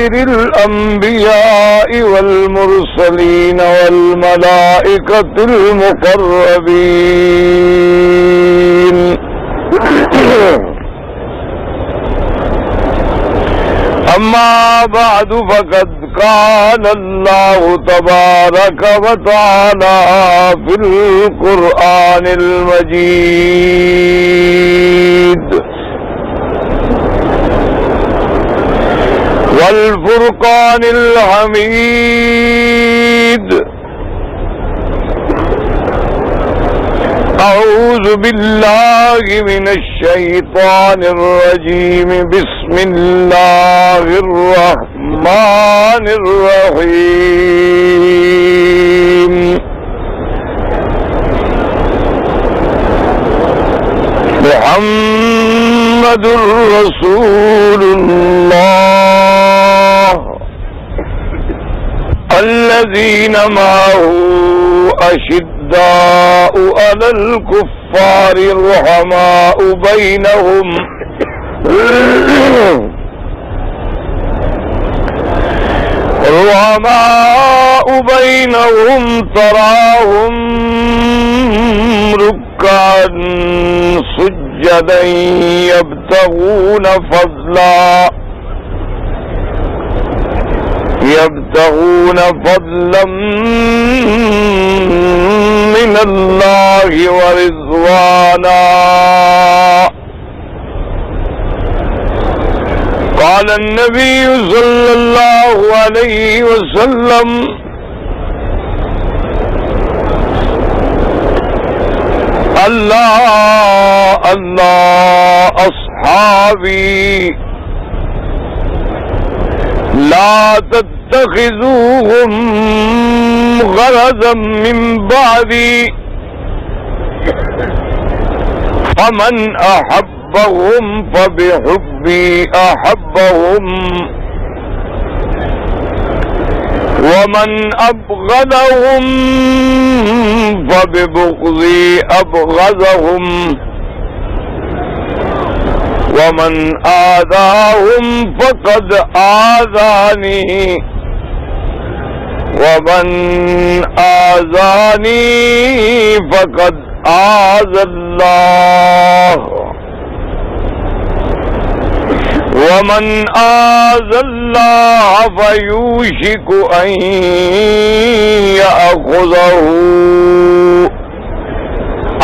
سائر الأنبياء والمرسلين والملائكة المقربين أما بعد فقد قال الله تبارك وتعالى في القرآن المجيد والفرقان الحميد أعوذ بالله من الشيطان الرجيم بسم الله الرحمن الرحيم محمد رسول الله الذين معه أشداء على الكفار رحماء بينهم تراهم ركعا سجدا يبتغون فضلا من الله ورضوانا قال النبي صلى الله عليه وسلم الله أصحابي لا تتخذوهم غرضا من بعدي فمن أحبهم فبحبي أحبهم ومن أبغضهم فببغضي أبغضهم ومن آذاهم فقد آذاني ومن آذاني فقد آذى الله ومن آذى الله فيوشك أن يأخذه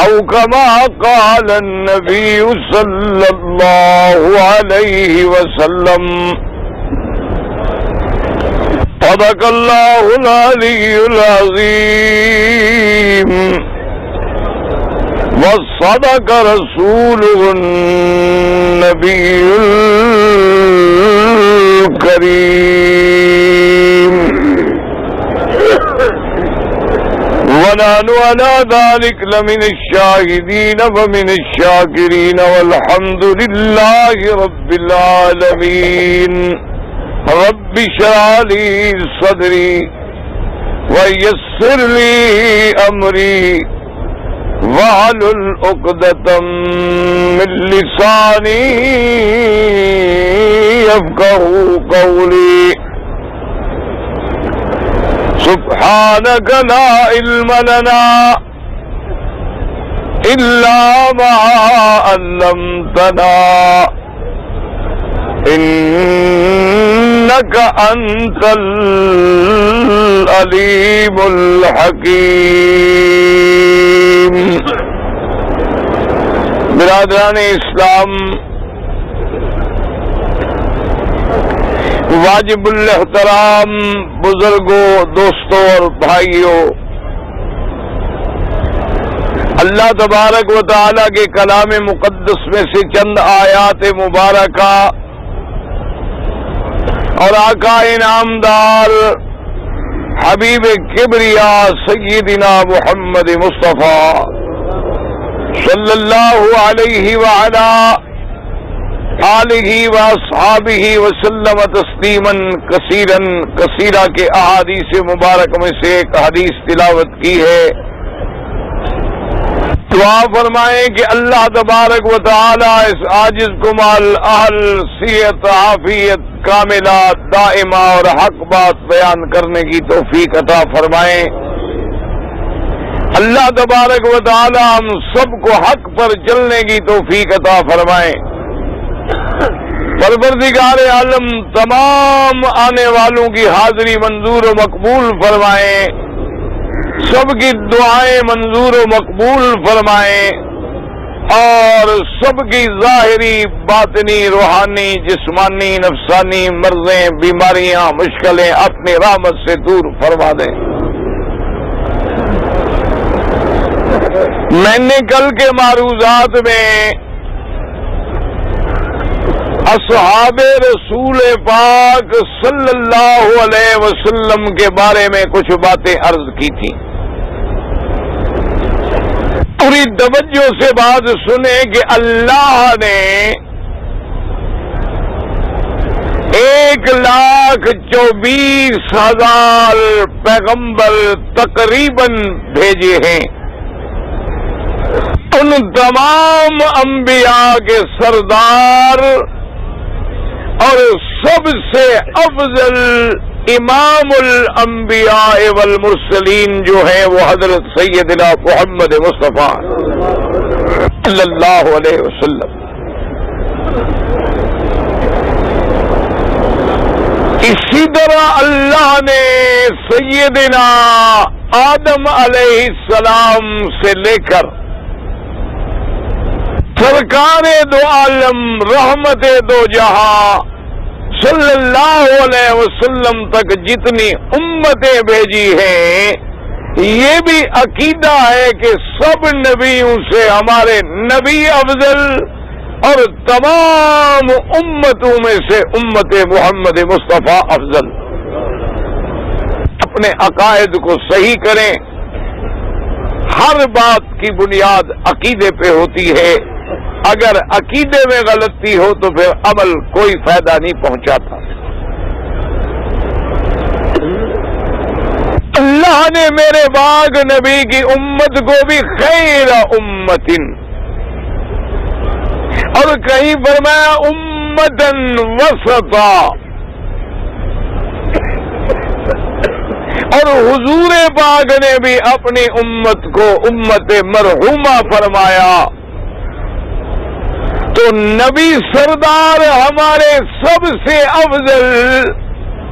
أو كما قال النبي صلى الله عليه وسلم صدق الله العلي العظيم وصدق رسوله النبي الكريم ونحن على ذلك لمن الشاهدين ومن الشاكرين والحمد لله رب العالمين رب اشرح لي صدري ويسر لي أمري واحلل عقدة من لساني يفقهوا قولي سبحانك لا علم لنا إلا ما علمتنا إنك أنت العليم الحكيم. برادران اسلام، واجب الاحترام بزرگوں، دوستوں اور بھائیوں، اللہ تبارک و تعالی کے کلام مقدس میں سے چند آیات مبارکہ اور آقا انعامدار حبیب کبریا سیدنا محمد مصطفیٰ صلی اللہ علیہ وعلا آلہ واصحابہ وسلم تسلیما کثیرا کثیرا کے احادیث مبارک میں سے ایک حدیث تلاوت کی ہے. دعا فرمائیں کہ اللہ تبارک و تعالی اس عاجز کمال اہل صحت عافیت کاملہ دائمہ اور حق بات بیان کرنے کی توفیق عطا فرمائیں۔ اللہ تبارک و تعالی ہم سب کو حق پر چلنے کی توفیق عطا فرمائیں۔ پروردگار عالم تمام آنے والوں کی حاضری منظور و مقبول فرمائیں، سب کی دعائیں منظور و مقبول فرمائیں، اور سب کی ظاہری باطنی روحانی جسمانی نفسانی مرضیں بیماریاں مشکلیں اپنی رحمت سے دور فرما دیں۔ میں نے کل کے معروضات میں اصحاب رسول پاک صلی اللہ علیہ وسلم کے بارے میں کچھ باتیں عرض کی تھیں۔ پوری توجہ سے بات سنیں کہ اللہ نے 1,24,000 پیغمبر تقریباً بھیجے ہیں۔ ان تمام انبیاء کے سردار اور سب سے افضل امام الانبیاء والمرسلین جو ہیں وہ حضرت سیدنا محمد مصطفیٰ صلی اللہ علیہ وسلم۔ اسی طرح اللہ نے سیدنا آدم علیہ السلام سے لے کر سرکار دو عالم رحمت دو جہاں صلی اللہ علیہ وسلم تک جتنی امتیں بھیجی ہیں، یہ بھی عقیدہ ہے کہ سب نبیوں سے ہمارے نبی افضل اور تمام امتوں میں سے امت محمد مصطفیٰ افضل۔ اپنے عقائد کو صحیح کریں، ہر بات کی بنیاد عقیدے پہ ہوتی ہے، اگر عقیدے میں غلطی ہو تو پھر عمل کوئی فائدہ نہیں پہنچاتا۔ اللہ نے میرے باغ نبی کی امت کو بھی خیر امتن، اور کہیں فرمایا امتن وسطا، اور حضور پاک نے بھی اپنی امت کو امت مرحومہ فرمایا۔ تو نبی سردار ہمارے سب سے افضل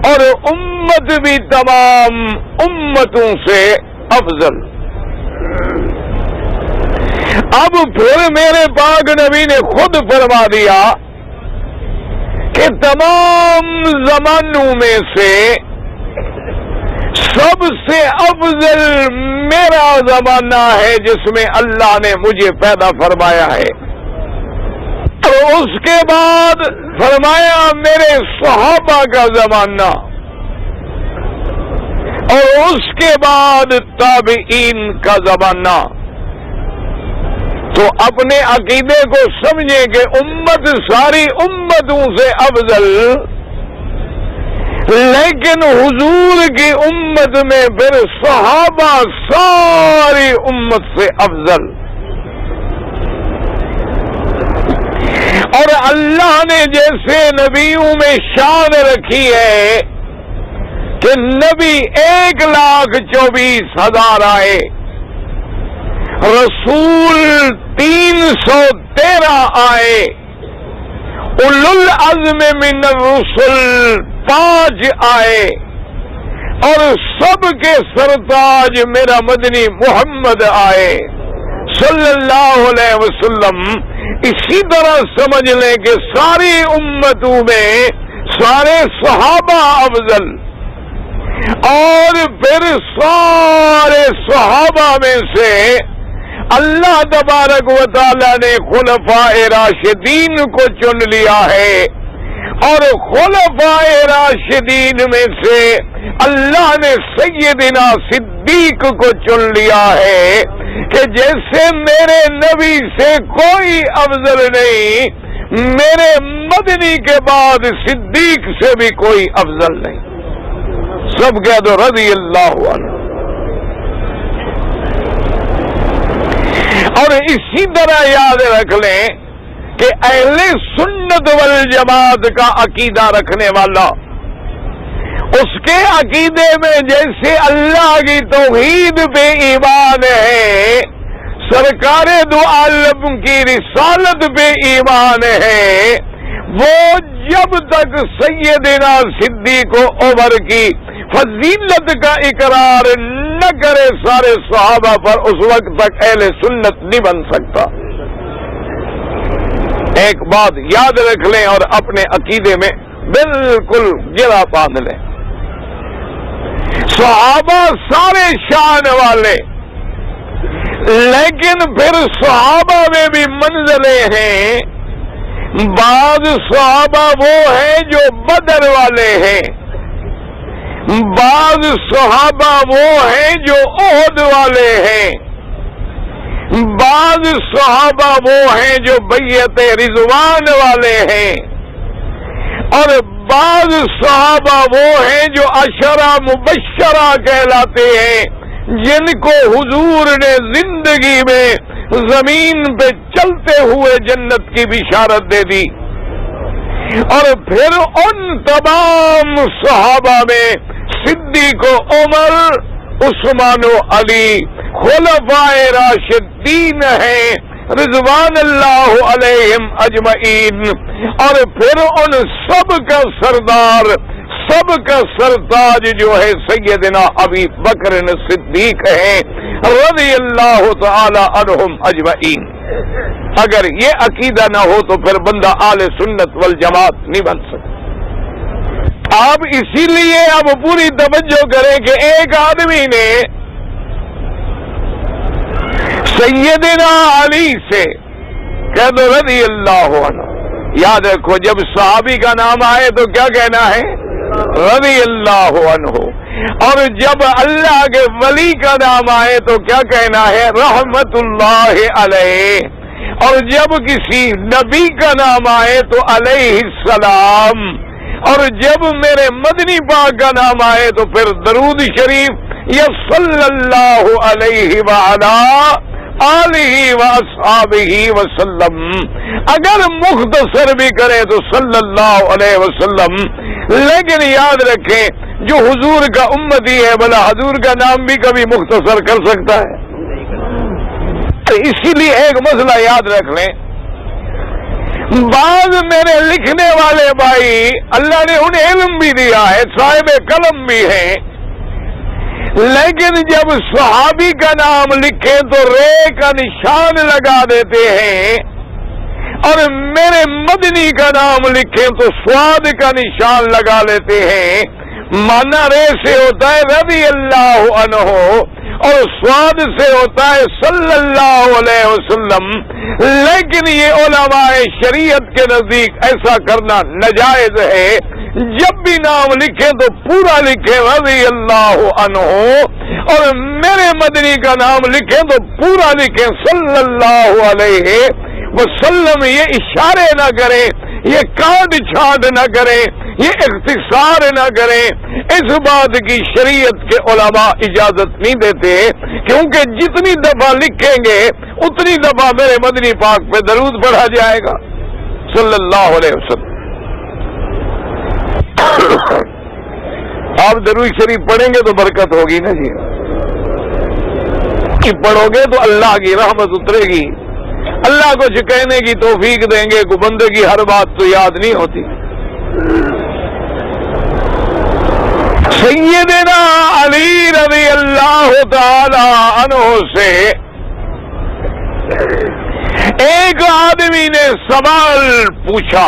اور امت بھی تمام امتوں سے افضل۔ اب پھر میرے پاک نبی نے خود فرما دیا کہ تمام زمانوں میں سے سب سے افضل میرا زمانہ ہے جس میں اللہ نے مجھے پیدا فرمایا ہے، اور اس کے بعد فرمایا میرے صحابہ کا زمانہ، اور اس کے بعد تابعین کا زمانہ۔ تو اپنے عقیدے کو سمجھیں کہ امت ساری امتوں سے افضل، لیکن حضور کی امت میں پھر صحابہ ساری امت سے افضل۔ اور اللہ نے جیسے نبیوں میں شان رکھی ہے کہ نبی 1,24,000 آئے، رسول 313 آئے، اولو العزم من الرسل 5 آئے، اور سب کے سرتاج میرا مدنی محمد آئے صلی اللہ علیہ وسلم۔ اسی طرح سمجھ لیں کہ ساری امتوں میں سارے صحابہ افضل، اور پھر سارے صحابہ میں سے اللہ تبارک و تعالی نے خلفاء راشدین کو چن لیا ہے، اور خلفاء راشدین میں سے اللہ نے سیدنا صدیق کو چن لیا ہے کہ جیسے میرے نبی سے کوئی افضل نہیں، میرے مدنی کے بعد صدیق سے بھی کوئی افضل نہیں۔ سب کہہ دو رضی اللہ عنہ۔ اور اسی طرح یاد رکھ لیں کہ اہل سنت والجماعت کا عقیدہ رکھنے والا، اس کے عقیدے میں جیسے اللہ کی توحید پہ ایمان ہے، سرکار دو عالم کی رسالت پہ ایمان ہے، وہ جب تک سیدنا صدیق و عمر کی فضیلت کا اقرار نہ کرے سارے صحابہ پر، اس وقت تک اہل سنت نہیں بن سکتا۔ ایک بات یاد رکھ لیں اور اپنے عقیدے میں بالکل گرا باندھ لیں، صحابہ سارے شان والے، لیکن پھر صحابہ میں بھی منزلیں ہیں۔ بعض صحابہ وہ ہیں جو بدر والے ہیں، بعض صحابہ وہ ہیں جو احد والے ہیں، بعض صحابہ وہ ہیں جو بیعت رضوان والے ہیں، اور بعض صحابہ وہ ہیں جو عشرہ مبشرہ کہلاتے ہیں، جن کو حضور نے زندگی میں زمین پہ چلتے ہوئے جنت کی بشارت دے دی۔ اور پھر ان تمام صحابہ میں صدیق و عمر، عثمان و علی خلفائے راشدین ہیں رضوان اللہ علیہم اجمعین، اور پھر ان سب کا سردار، سب کا سرتاج جو ہے سیدنا ابی بکر صدیق ہیں رضی اللہ تعالی عنہم اجمعین۔ اگر یہ عقیدہ نہ ہو تو پھر بندہ اہل سنت والجماعت نہیں بن سکتا۔ آپ اسی لیے اب پوری توجہ کریں کہ ایک آدمی نے سیدنا علی سے کہہ دو رضی اللہ عنہ، یاد رکھو جب صحابی کا نام آئے تو کیا کہنا ہے؟ رضی اللہ عنہ، اور جب اللہ کے ولی کا نام آئے تو کیا کہنا ہے؟ رحمت اللہ علیہ، اور جب کسی نبی کا نام آئے تو علیہ السلام، اور جب میرے مدنی پاک کا نام آئے تو پھر درود شریف یا صلی اللہ علیہ وعلا آلہ واصحابہ وسلم، اگر مختصر بھی کرے تو صلی اللہ علیہ وسلم، لیکن یاد رکھیں جو حضور کا امتی ہے بھلا حضور کا نام بھی کبھی مختصر کر سکتا ہے؟ اسی لیے ایک مسئلہ یاد رکھ لیں، بعض میرے لکھنے والے بھائی اللہ نے انہیں علم بھی دیا ہے، صاحب قلم بھی ہیں، لیکن جب صحابی کا نام لکھیں تو رے کا نشان لگا دیتے ہیں، اور میرے مدنی کا نام لکھیں تو سواد کا نشان لگا لیتے ہیں۔ مانا رے سے ہوتا ہے رضی اللہ عنہ اور سواد سے ہوتا ہے صلی اللہ علیہ وسلم، لیکن یہ علماء شریعت کے نزدیک ایسا کرنا ناجائز ہے۔ جب بھی نام لکھیں تو پورا لکھیں رضی اللہ عنہ، اور میرے مدنی کا نام لکھیں تو پورا لکھیں صلی اللہ علیہ وسلم۔ یہ اشارے نہ کریں، یہ کاٹ چھانٹ نہ کریں، یہ اختصار نہ کریں، اس بات کی شریعت کے علماء اجازت نہیں دیتے، کیونکہ جتنی دفعہ لکھیں گے اتنی دفعہ میرے مدنی پاک پہ درود پڑھا جائے گا صلی اللہ علیہ وسلم۔ آپ درود شریف پڑھیں گے تو برکت ہوگی نا جی، پڑھو گے تو اللہ کی رحمت اترے گی، اللہ کو کہنے کی توفیق دیں گے، کو بندے کی ہر بات تو یاد نہیں ہوتی۔ سیدنا علی رضی اللہ تعالی عنہ سے ایک آدمی نے سوال پوچھا،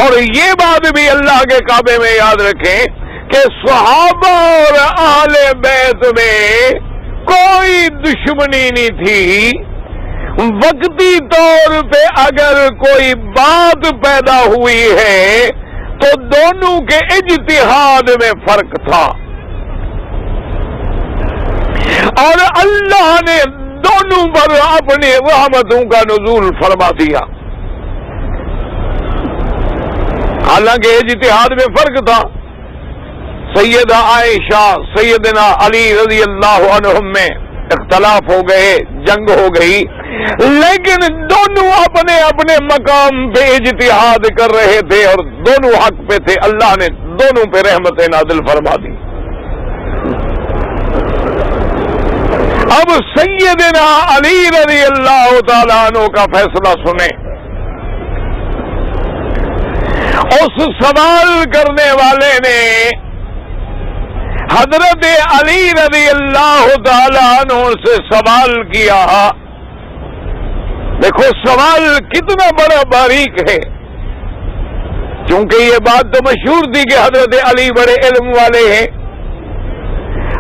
اور یہ بات بھی اللہ کے کعبے میں یاد رکھیں کہ صحابہ اور اہل بیت میں کوئی دشمنی نہیں تھی، وقتی طور پہ اگر کوئی بات پیدا ہوئی ہے تو دونوں کے اجتہاد میں فرق تھا، اور اللہ نے دونوں پر اپنی رحمتوں کا نزول فرما دیا۔ حالانکہ اجتہاد میں فرق تھا، سیدہ عائشہ سیدنا علی رضی اللہ عنہم میں اختلاف ہو گئے، جنگ ہو گئی، لیکن دونوں اپنے اپنے مقام پہ اجتہاد کر رہے تھے اور دونوں حق پہ تھے. اللہ نے دونوں پہ رحمت نازل فرما دی. اب سیدنا علی رضی اللہ تعالیٰ عنہ کا فیصلہ سنیں. اس سوال کرنے والے نے حضرت علی رضی اللہ تعالیٰ عنہ سے سوال کیا. دیکھو سوال کتنا بڑا باریک ہے، چونکہ یہ بات تو مشہور تھی کہ حضرت علی بڑے علم والے ہیں.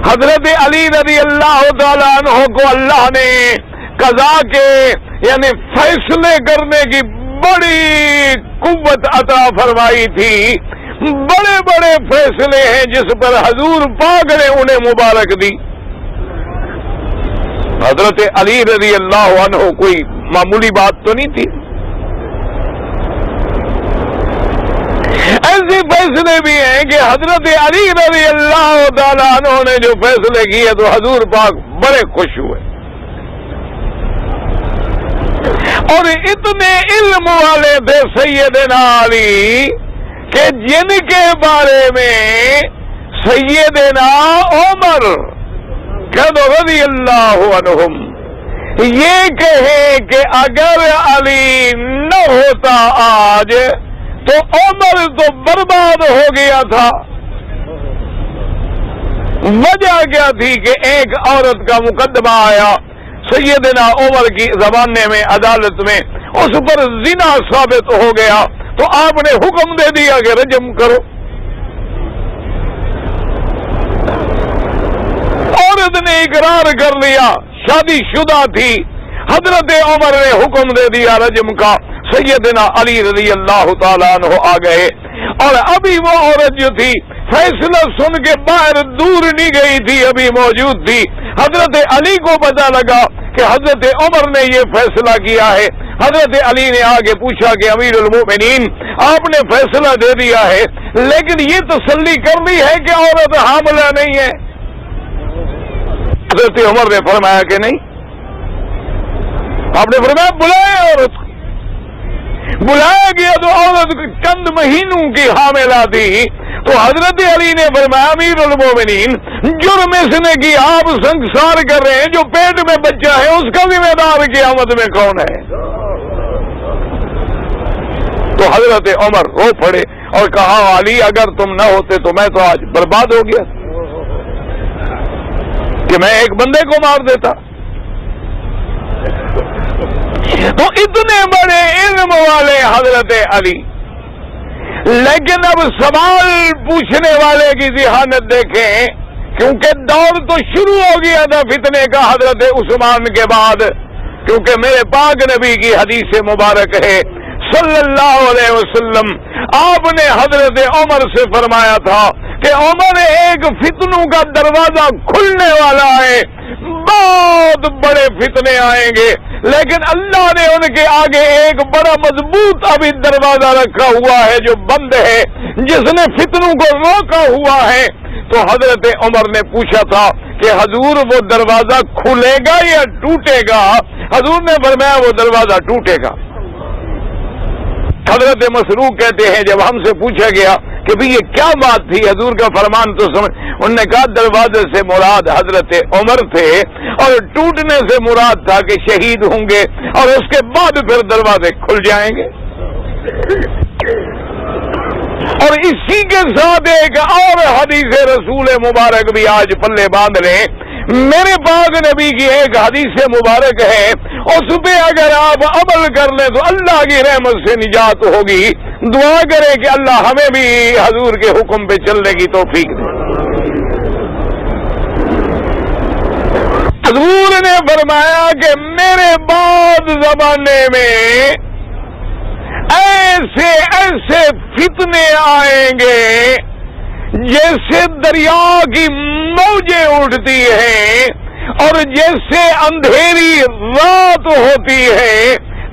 حضرت علی رضی اللہ تعالیٰ عنہ کو اللہ نے قضا کے یعنی فیصلے کرنے کی بڑی قوت عطا فرمائی تھی. بڑے بڑے فیصلے ہیں جس پر حضور پاک نے انہیں مبارک دی. حضرت علی رضی اللہ عنہ کوئی معمولی بات تو نہیں تھی. ایسے فیصلے بھی ہیں کہ حضرت علی رضی اللہ تعالیٰ عنہ نے جو فیصلے کیے تو حضور پاک بڑے خوش ہوئے. اور اتنے علم والے تھے سیدنا علی کہ جن کے بارے میں سیدنا عمر رضی اللہ عنہم یہ کہے کہ اگر علی نہ ہوتا آج تو عمر تو برباد ہو گیا تھا. وجہ کیا تھی کہ ایک عورت کا مقدمہ آیا سیدنا عمر کی زمانے میں عدالت میں، اس پر زنا ثابت ہو گیا تو آپ نے حکم دے دیا کہ رجم کرو. عورت نے اقرار کر لیا، شادی شدہ تھی. حضرت عمر نے حکم دے دیا رجم کا. سیدنا علی رضی اللہ تعالیٰ عنہ آ گئے اور ابھی وہ عورت جو تھی فیصلہ سن کے باہر دور نہیں گئی تھی، ابھی موجود تھی. حضرت علی کو پتہ لگا کہ حضرت عمر نے یہ فیصلہ کیا ہے. حضرت علی نے آگے پوچھا کہ امیر المومنین آپ نے فیصلہ دے دیا ہے لیکن یہ تسلی کر لی ہے کہ عورت حاملہ نہیں ہے؟ حضرت عمر نے فرمایا کہ نہیں. آپ نے فرمایا بلائے عورت. بلایا گیا تو عورت چند مہینوں کی حاملہ تھی. تو حضرت علی نے فرمایا امیر المومنین جرم اس نے کی آپ سنگسار کر رہے ہیں، جو پیٹ میں بچہ ہے اس کا ذمہ دار قیامت میں کون ہے؟ تو حضرت عمر رو پڑے اور کہا علی اگر تم نہ ہوتے تو میں تو آج برباد ہو گیا کہ میں ایک بندے کو مار دیتا. تو اتنے بڑے علم والے حضرت علی، لیکن اب سوال پوچھنے والے کی ذہانت دیکھیں، کیونکہ دور تو شروع ہو گیا تھا فتنے کا حضرت عثمان کے بعد. کیونکہ میرے پاک نبی کی حدیث مبارک ہے صلی اللہ علیہ وسلم، آپ نے حضرت عمر سے فرمایا تھا کہ عمر ایک فتنوں کا دروازہ کھلنے والا ہے، بہت بڑے فتنے آئیں گے، لیکن اللہ نے ان کے آگے ایک بڑا مضبوط ابھی دروازہ رکھا ہوا ہے جو بند ہے، جس نے فتنوں کو روکا ہوا ہے. تو حضرت عمر نے پوچھا تھا کہ حضور وہ دروازہ کھلے گا یا ٹوٹے گا؟ حضور نے فرمایا وہ دروازہ ٹوٹے گا. حضرت مسروق کہتے ہیں جب ہم سے پوچھا گیا کہ بھی یہ کیا بات تھی، حضور کا فرمان تو سمجھ، انہوں نے کہا دروازے سے مراد حضرت عمر تھے اور ٹوٹنے سے مراد تھا کہ شہید ہوں گے اور اس کے بعد پھر دروازے کھل جائیں گے. اور اسی کے ساتھ ایک اور حدیث رسول مبارک بھی آج پلے باندھ لیں. میرے پاک نبی کی ایک حدیث مبارک ہے، اس پہ اگر آپ عمل کر لیں تو اللہ کی رحمت سے نجات ہوگی. دعا کریں کہ اللہ ہمیں بھی حضور کے حکم پہ چلنے کی توفیق دے. حضور نے فرمایا کہ میرے بعد زمانے میں ایسے ایسے فتنے آئیں گے جیسے دریا کی موجیں اٹھتی ہیں اور جیسے اندھیری رات ہوتی ہے،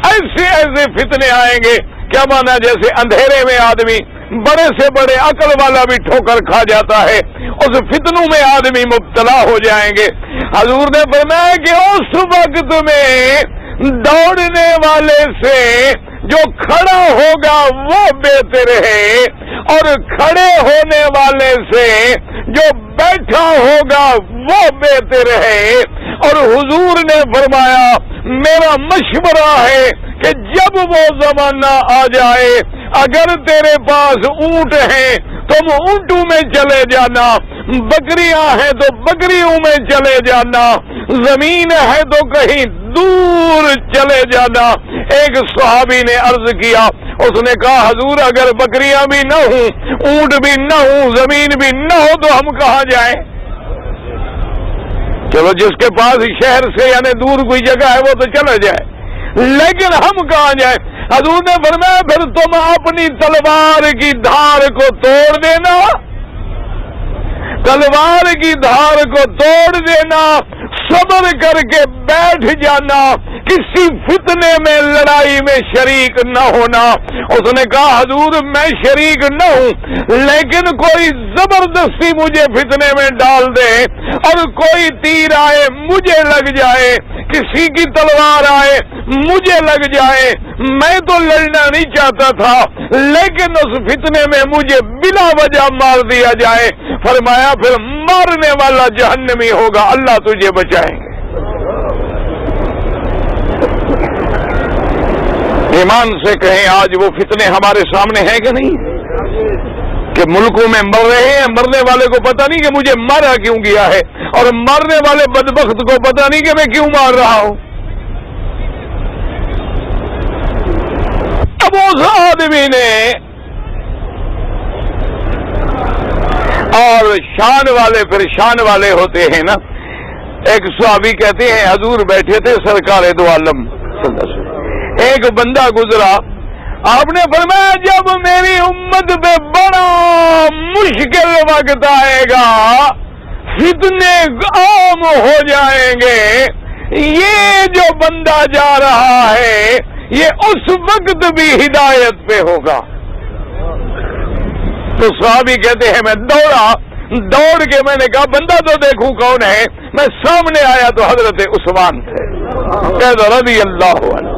ایسے ایسے فتنے آئیں گے. کیا مانا؟ جیسے اندھیرے میں آدمی بڑے سے بڑے عقل والا بھی ٹھوکر کھا جاتا ہے، اس فتنوں میں آدمی مبتلا ہو جائیں گے. حضور نے فرمایا کہ اس وقت میں دوڑنے والے سے جو کھڑا ہوگا وہ بہتر ہے، اور کھڑے ہونے والے سے جو بیٹھا ہوگا وہ بہتر ہے۔ اور حضور نے فرمایا میرا مشورہ ہے کہ جب وہ زمانہ آ جائے، اگر تیرے پاس اونٹ ہیں تم اونٹوں میں چلے جانا، بکریاں ہیں تو بکریوں میں چلے جانا، زمین ہے تو کہیں دور چلے جانا۔ ایک صحابی نے عرض کیا، اس نے کہا حضور اگر بکریاں بھی نہ ہوں، اونٹ بھی نہ ہوں، زمین بھی نہ ہو تو ہم کہاں جائیں؟ چلو جس کے پاس شہر سے یعنی دور کوئی جگہ ہے وہ تو چلا جائے، لیکن ہم کہاں جائیں؟ حضور نے فرمایا پھر تم اپنی تلوار کی دھار کو توڑ دینا، تلوار کی دھار کو توڑ دینا، صبر کر کے بیٹھ جانا، کسی فتنے میں لڑائی میں شریک نہ ہونا۔ اس نے کہا حضور میں شریک نہ ہوں، لیکن کوئی زبردستی مجھے فتنے میں ڈال دے اور کوئی تیر آئے مجھے لگ جائے، کسی کی تلوار آئے مجھے لگ جائے، میں تو لڑنا نہیں چاہتا تھا لیکن اس فتنے میں مجھے بلا وجہ مار دیا جائے، فرمایا پھر مارنے والا جہنمی ہوگا، اللہ تجھے بچائیں گے۔ ایمان سے کہیں آج وہ فتنے ہمارے سامنے ہیں کہ نہیں، کہ ملکوں میں مر رہے ہیں، مرنے والے کو پتہ نہیں کہ مجھے مارا کیوں گیا ہے، اور مارنے والے بدبخت کو پتہ نہیں کہ میں کیوں مار رہا ہوں۔ اب اس آدمی نے، اور شان والے پھر شان والے ہوتے ہیں نا، ایک صحابی کہتے ہیں حضور بیٹھے تھے سرکار دو عالم صلی اللہ علیہ وسلم، ایک بندہ گزرا، آپ نے فرمایا جب میری امت پہ بڑا مشکل وقت آئے گا، فتنے عام ہو جائیں گے، یہ جو بندہ جا رہا ہے یہ اس وقت بھی ہدایت پہ ہوگا۔ تو صحابی کہتے ہیں میں دوڑ کے میں نے کہا بندہ تو دیکھوں کون ہے، میں سامنے آیا تو حضرت عثمان تھے رضی اللہ عنہ۔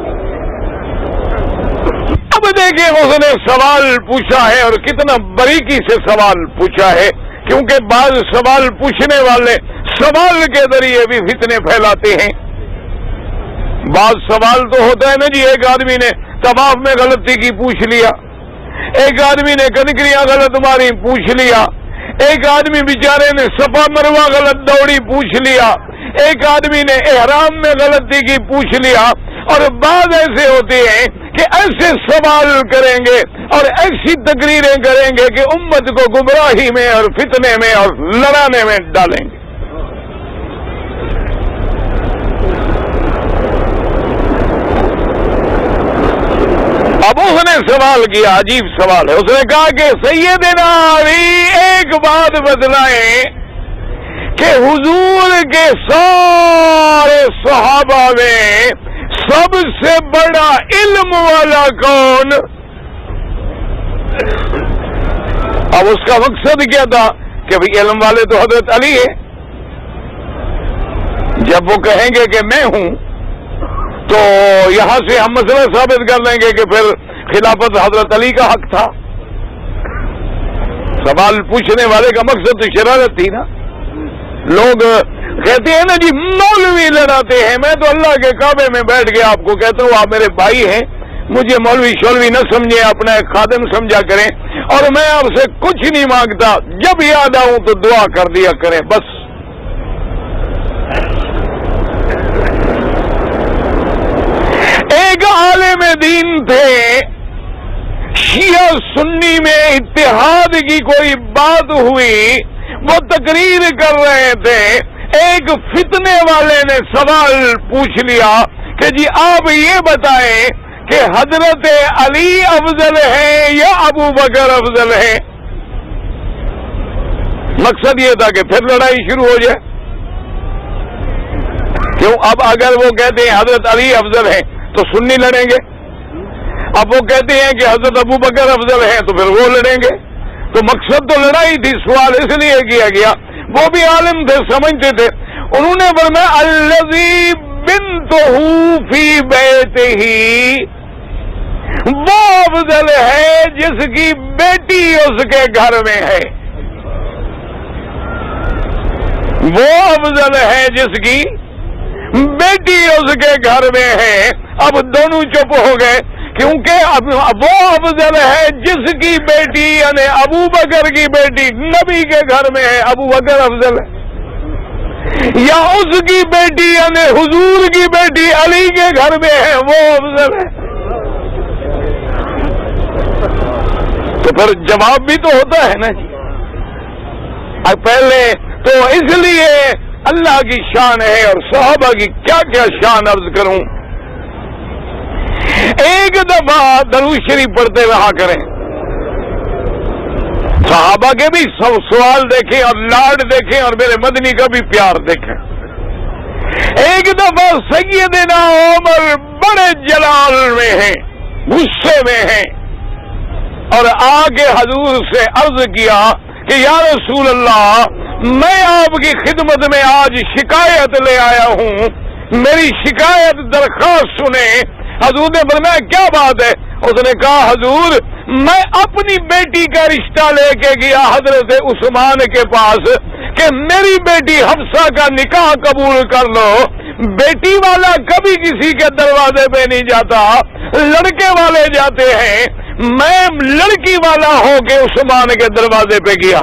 اب دیکھیں اس نے سوال پوچھا ہے اور کتنا باریکی سے سوال پوچھا ہے، کیونکہ بعض سوال پوچھنے والے سوال کے ذریعے بھی فتنے پھیلاتے ہیں۔ بعض سوال تو ہوتا ہے نا جی، ایک آدمی نے طواف میں غلطی کی پوچھ لیا، ایک آدمی نے کنکریاں غلط ماری پوچھ لیا، ایک آدمی بیچارے نے صفا مروہ غلط دوڑی پوچھ لیا، ایک آدمی نے احرام میں غلطی کی پوچھ لیا، اور بعض ایسے ہوتے ہیں کہ ایسے سوال کریں گے اور ایسی تقریریں کریں گے کہ امت کو گمراہی میں اور فتنے میں اور لڑانے میں ڈالیں گے۔ اب اس نے سوال کیا، عجیب سوال ہے، اس نے کہا کہ سیدنا علی ایک بات بتلائیں کہ حضور کے سارے صحابہ میں سب سے بڑا علم والا کون؟ اب اس کا مقصد کیا تھا کہ بھئی علم والے تو حضرت علی ہے، جب وہ کہیں گے کہ میں ہوں تو یہاں سے ہم مسئلہ ثابت کر لیں گے کہ پھر خلافت حضرت علی کا حق تھا۔ سوال پوچھنے والے کا مقصد تو شرارت تھی نا۔ لوگ کہتے ہیں نا جی مولوی لڑاتے ہیں، میں تو اللہ کے کعبے میں بیٹھ کے آپ کو کہتا ہوں آپ میرے بھائی ہیں، مجھے مولوی شولوی نہ سمجھیں، اپنا ایک خادم سمجھا کریں، اور میں آپ سے کچھ نہیں مانگتا، جب یاد آؤں تو دعا کر دیا کریں بس۔ ایک عالم دین تھے، شیعہ سنی میں اتحاد کی کوئی بات ہوئی، وہ تقریر کر رہے تھے، ایک فتنے والے نے سوال پوچھ لیا کہ جی آپ یہ بتائیں کہ حضرت علی افضل ہے یا ابو بکر افضل ہے؟ مقصد یہ تھا کہ پھر لڑائی شروع ہو جائے، کیوں؟ اب اگر وہ کہتے ہیں حضرت علی افضل ہے تو سنی لڑیں گے، اب وہ کہتے ہیں کہ حضرت ابو بکر افضل ہے تو پھر وہ لڑیں گے، تو مقصد تو لڑائی تھی، سوال اس لیے کیا گیا۔ وہ بھی عالم تھے، سمجھتے تھے، انہوں نے فرمایا الذی بنتہ فی بیتہ، وہ افضل ہے جس کی بیٹی اس کے گھر میں ہے، وہ افضل ہے جس کی بیٹی اس کے گھر میں ہے۔ اب دونوں چپ ہو گئے، کیونکہ اب وہ افضل ہے جس کی بیٹی یعنی ابو بکر کی بیٹی نبی کے گھر میں ہے، ابو بکر افضل ہے، یا اس کی بیٹی یعنی حضور کی بیٹی علی کے گھر میں ہے، وہ افضل ہے۔ تو پھر جواب بھی تو ہوتا ہے نا جی۔ پہلے تو اس لیے اللہ کی شان ہے، اور صحابہ کی کیا کیا شان عرض کروں۔ ایک دفعہ درود شریف پڑھتے رہا کریں، صحابہ کے بھی سوال دیکھیں اور لاڈ دیکھیں، اور میرے مدنی کا بھی پیار دیکھیں۔ ایک دفعہ سیدنا عمر بڑے جلال میں ہیں، غصے میں ہیں، اور آگے حضور سے عرض کیا کہ یا رسول اللہ، میں آپ کی خدمت میں آج شکایت لے آیا ہوں، میری شکایت درخواست سنیں۔ حضور نے فرمایا کیا بات ہے؟ اس نے کہا حضور، میں اپنی بیٹی کا رشتہ لے کے گیا حضرت عثمان کے پاس کہ میری بیٹی حفصہ کا نکاح قبول کر لو۔ بیٹی والا کبھی کسی کے دروازے پہ نہیں جاتا، لڑکے والے جاتے ہیں، میں لڑکی والا ہو کے عثمان کے دروازے پہ گیا۔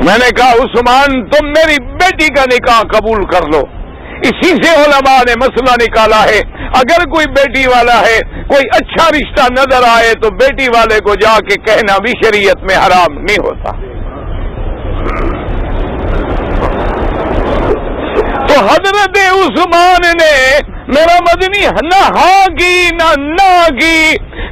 میں نے کہا عثمان، تم میری بیٹی کا نکاح قبول کر لو۔ اسی سے علماء نے مسئلہ نکالا ہے، اگر کوئی بیٹی والا ہے، کوئی اچھا رشتہ نظر آئے تو بیٹی والے کو جا کے کہنا بھی شریعت میں حرام نہیں ہوتا۔ تو حضرت عثمان نے میرا مدنی نہ ہاں کی نہ کی،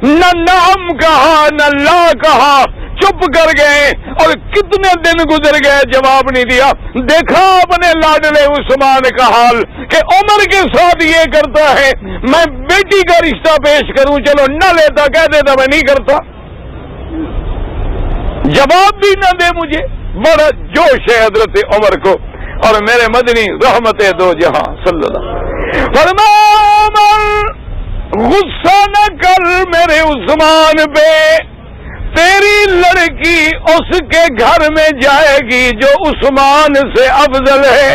نہ نعم کہا نہ لا کہا، چپ کر گئے، اور کتنے دن گزر گئے جواب نہیں دیا۔ دیکھا اپنے لاڈلے عثمان کا حال کہ عمر کے ساتھ یہ کرتا ہے، میں بیٹی کا رشتہ پیش کروں، چلو نہ لیتا، کہہ دیتا میں نہیں کرتا، جواب بھی نہ دے مجھے۔ بڑا جوش ہے حضرت عمر کو، اور میرے مدنی رحمت دو جہاں صلی اللہ علیہ وسلم فرمایا عمر غصہ نہ کر میرے عثمان پہ، تیری لڑکی اس کے گھر میں جائے گی جو عثمان سے افضل ہے،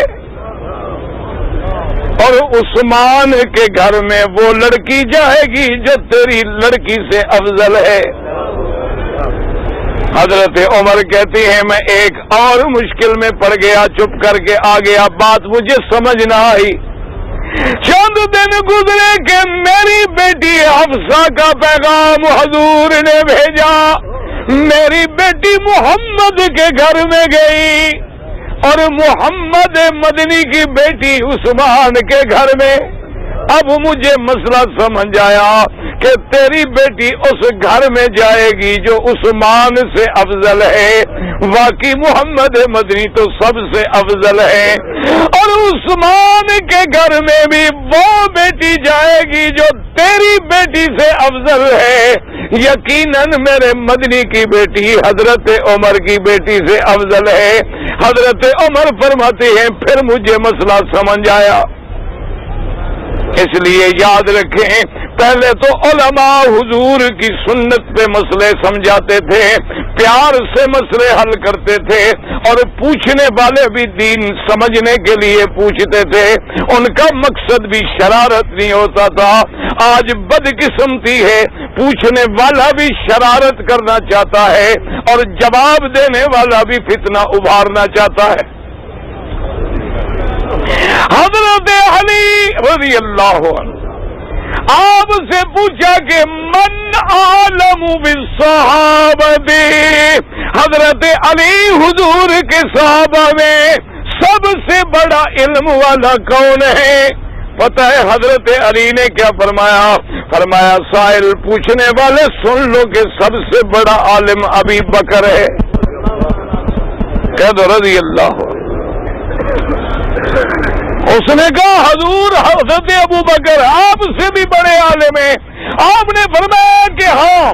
اور عثمان کے گھر میں وہ لڑکی جائے گی جو تیری لڑکی سے افضل ہے۔ حضرت عمر کہتی ہیں میں ایک اور مشکل میں پڑ گیا، چپ کر کے آ گیا، بات مجھے سمجھ نہ آئی۔ چند دن گزرے کہ میری بیٹی حفصہ کا پیغام حضور نے بھیجا، میری بیٹی محمد کے گھر میں گئی، اور محمد مدنی کی بیٹی عثمان کے گھر میں۔ اب مجھے مسئلہ سمجھ آیا کہ تیری بیٹی اس گھر میں جائے گی جو عثمان سے افضل ہے، واقعی محمد مدنی تو سب سے افضل ہے، اور عثمان کے گھر میں بھی وہ بیٹی جائے گی جو تیری بیٹی سے افضل ہے، یقیناً میرے مدنی کی بیٹی حضرت عمر کی بیٹی سے افضل ہے۔ حضرت عمر فرماتے ہیں پھر مجھے مسئلہ سمجھ آیا۔ اس لیے یاد رکھیں، پہلے تو علماء حضور کی سنت پہ مسئلے سمجھاتے تھے، پیار سے مسئلے حل کرتے تھے، اور پوچھنے والے بھی دین سمجھنے کے لیے پوچھتے تھے، ان کا مقصد بھی شرارت نہیں ہوتا تھا۔ آج بدقسمتی ہے، پوچھنے والا بھی شرارت کرنا چاہتا ہے، اور جواب دینے والا بھی فتنہ ابھارنا چاہتا ہے۔ حضرت علی رضی اللہ عنہ آپ سے پوچھا کہ من عالم بالصحابہ، حضرت علی حضور کے صحابہ میں سب سے بڑا علم والا کون ہے؟ پتہ ہے حضرت علی نے کیا فرمایا؟ فرمایا سائل پوچھنے والے سن لو کہ سب سے بڑا عالم ابی بکر ہے۔ کہہ دو رضی اللہ عنہ۔ اس نے کہا حضور حضرت ابو بکر آپ سے بھی بڑے عالم ہیں۔ آپ نے فرمایا کہ ہاں،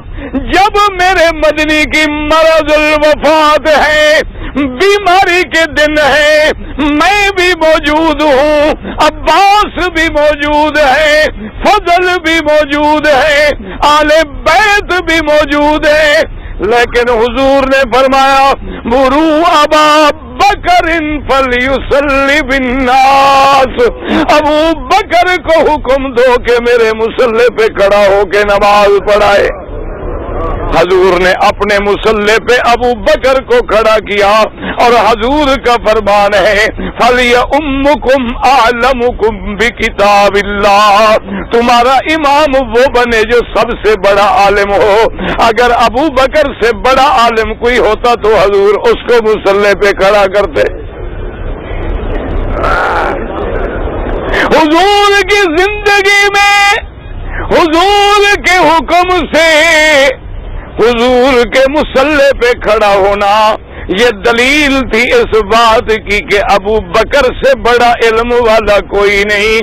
جب میرے مدنی کی مرض الوفات ہے، بیماری کے دن ہے، میں بھی موجود ہوں، عباس بھی موجود ہے، فضل بھی موجود ہے، آل بیت بھی موجود ہے، لیکن حضور نے فرمایا مرو ابا بکر فلیصلی بالناس، ابو بکر کو حکم دو کہ میرے مصلی پہ کھڑا ہو کے نماز پڑھائے۔ حضور نے اپنے مصلی پہ ابو بکر کو کھڑا کیا، اور حضور کا فرمان ہے فَلْيَؤُمُّكُمْ أَعْلَمُكُمْ بِكِتَابِ اللَّهِ، تمہارا امام وہ بنے جو سب سے بڑا عالم ہو۔ اگر ابو بکر سے بڑا عالم کوئی ہوتا تو حضور اس کو مصلی پہ کھڑا کرتے۔ حضور کی زندگی میں حضور کے حکم سے حضور کے مصلی پہ کھڑا ہونا یہ دلیل تھی اس بات کی کہ ابو بکر سے بڑا علم والا کوئی نہیں۔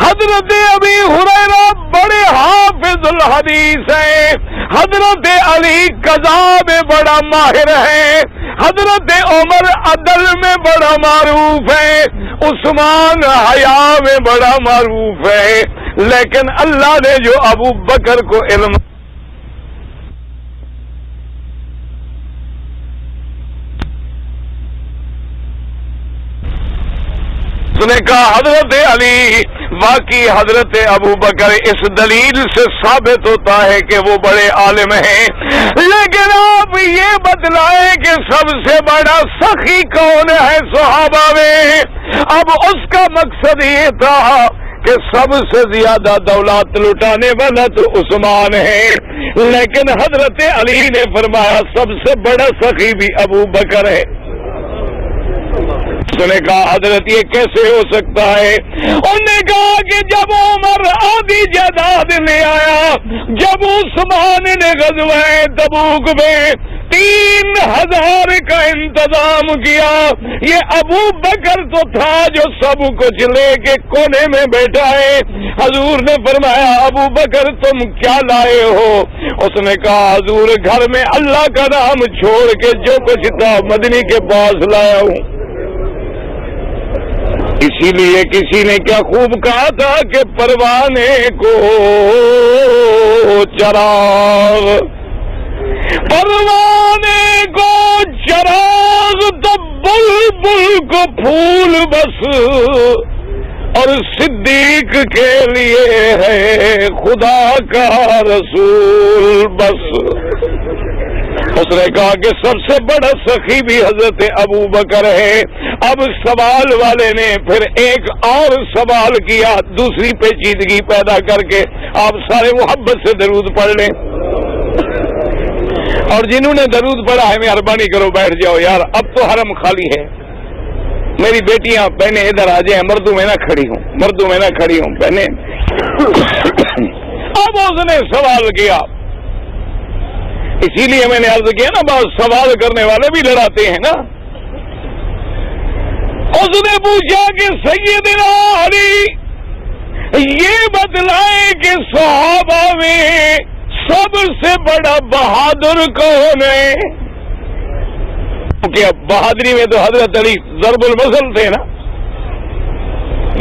حضرت ابی ہریرہ بڑے حافظ الحدیث ہیں، حضرت علی قضا میں بڑا ماہر ہے، حضرت عمر عدل میں بڑا معروف ہے، عثمان حیا میں بڑا معروف ہے، لیکن اللہ نے جو ابو بکر کو علم اس نے کہا حضرت علی، واقعی حضرت ابو بکر اس دلیل سے ثابت ہوتا ہے کہ وہ بڑے عالم ہیں، لیکن آپ یہ بتلائیں کہ سب سے بڑا سخی کون ہے صحابہ میں؟ اب اس کا مقصد یہ تھا کہ سب سے زیادہ دولت لٹانے والا تو عثمان ہے، لیکن حضرت علی نے فرمایا سب سے بڑا سخی بھی ابو بکر ہے۔ اس نے کہا حضرت یہ کیسے ہو سکتا ہے؟ انہوں نے کہا کہ جب عمر آدھی جائیداد لے آیا، جب عثمان نے غزوہ تبوک میں 3000 کا انتظام کیا، یہ ابو بکر تو تھا جو سب کچھ لے کے کونے میں بیٹھا ہے۔ حضور نے فرمایا ابو بکر تم کیا لائے ہو؟ اس نے کہا حضور گھر میں اللہ کا نام چھوڑ کے جو کچھ تھا مدنی کے پاس لایا ہوں۔ اسی لیے کسی نے کیا خوب کہا تھا کہ پروانے کو چراغ، پروانے کو چراغ تو بلبل کو پھول بس، اور صدیق کے لیے ہے خدا کا رسول بس۔ اس نے کہا کہ سب سے بڑا سخی بھی حضرت ابو بکر ہے۔ اب سوال والے نے پھر ایک اور سوال کیا دوسری پیچیدگی پیدا کر کے، آپ سارے محبت سے درود پڑھ لیں، اور جنہوں نے درود پڑھا ہے مہربانی کرو بیٹھ جاؤ یار، اب تو حرم خالی ہے، میری بیٹیاں بہنیں ادھر آ جائیں، مردوں میں نہ کھڑی ہوں بہنیں۔ اب اس نے سوال کیا، اسی لیے میں نے عرض کیا نا بعض سوال کرنے والے بھی لڑاتے ہیں نا۔ اس نے پوچھا کہ سیدنا علی یہ بتلائیں کہ صحابہ میں سب سے بڑا بہادر کون ہے؟ کیا بہادری میں تو حضرت علی ضرب المثل تھے نا،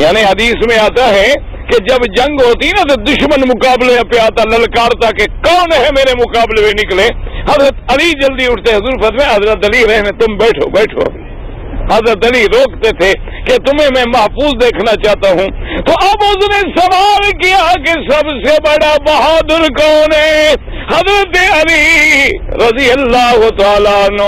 یعنی حدیث میں آتا ہے کہ جب جنگ ہوتی نا تو دشمن مقابلے پہ آتا، للکارتا کہ کون ہے میرے مقابلے میں نکلے، حضرت علی جلدی اٹھتے، حضور فرمایا حضرت علی رہنے تم بیٹھو۔ حضرت علی روکتے تھے کہ تمہیں میں محفوظ دیکھنا چاہتا ہوں۔ تو اب اس نے سوال کیا کہ سب سے بڑا بہادر کون ہے؟ حضرت علی رضی اللہ تعالیٰ عنہ،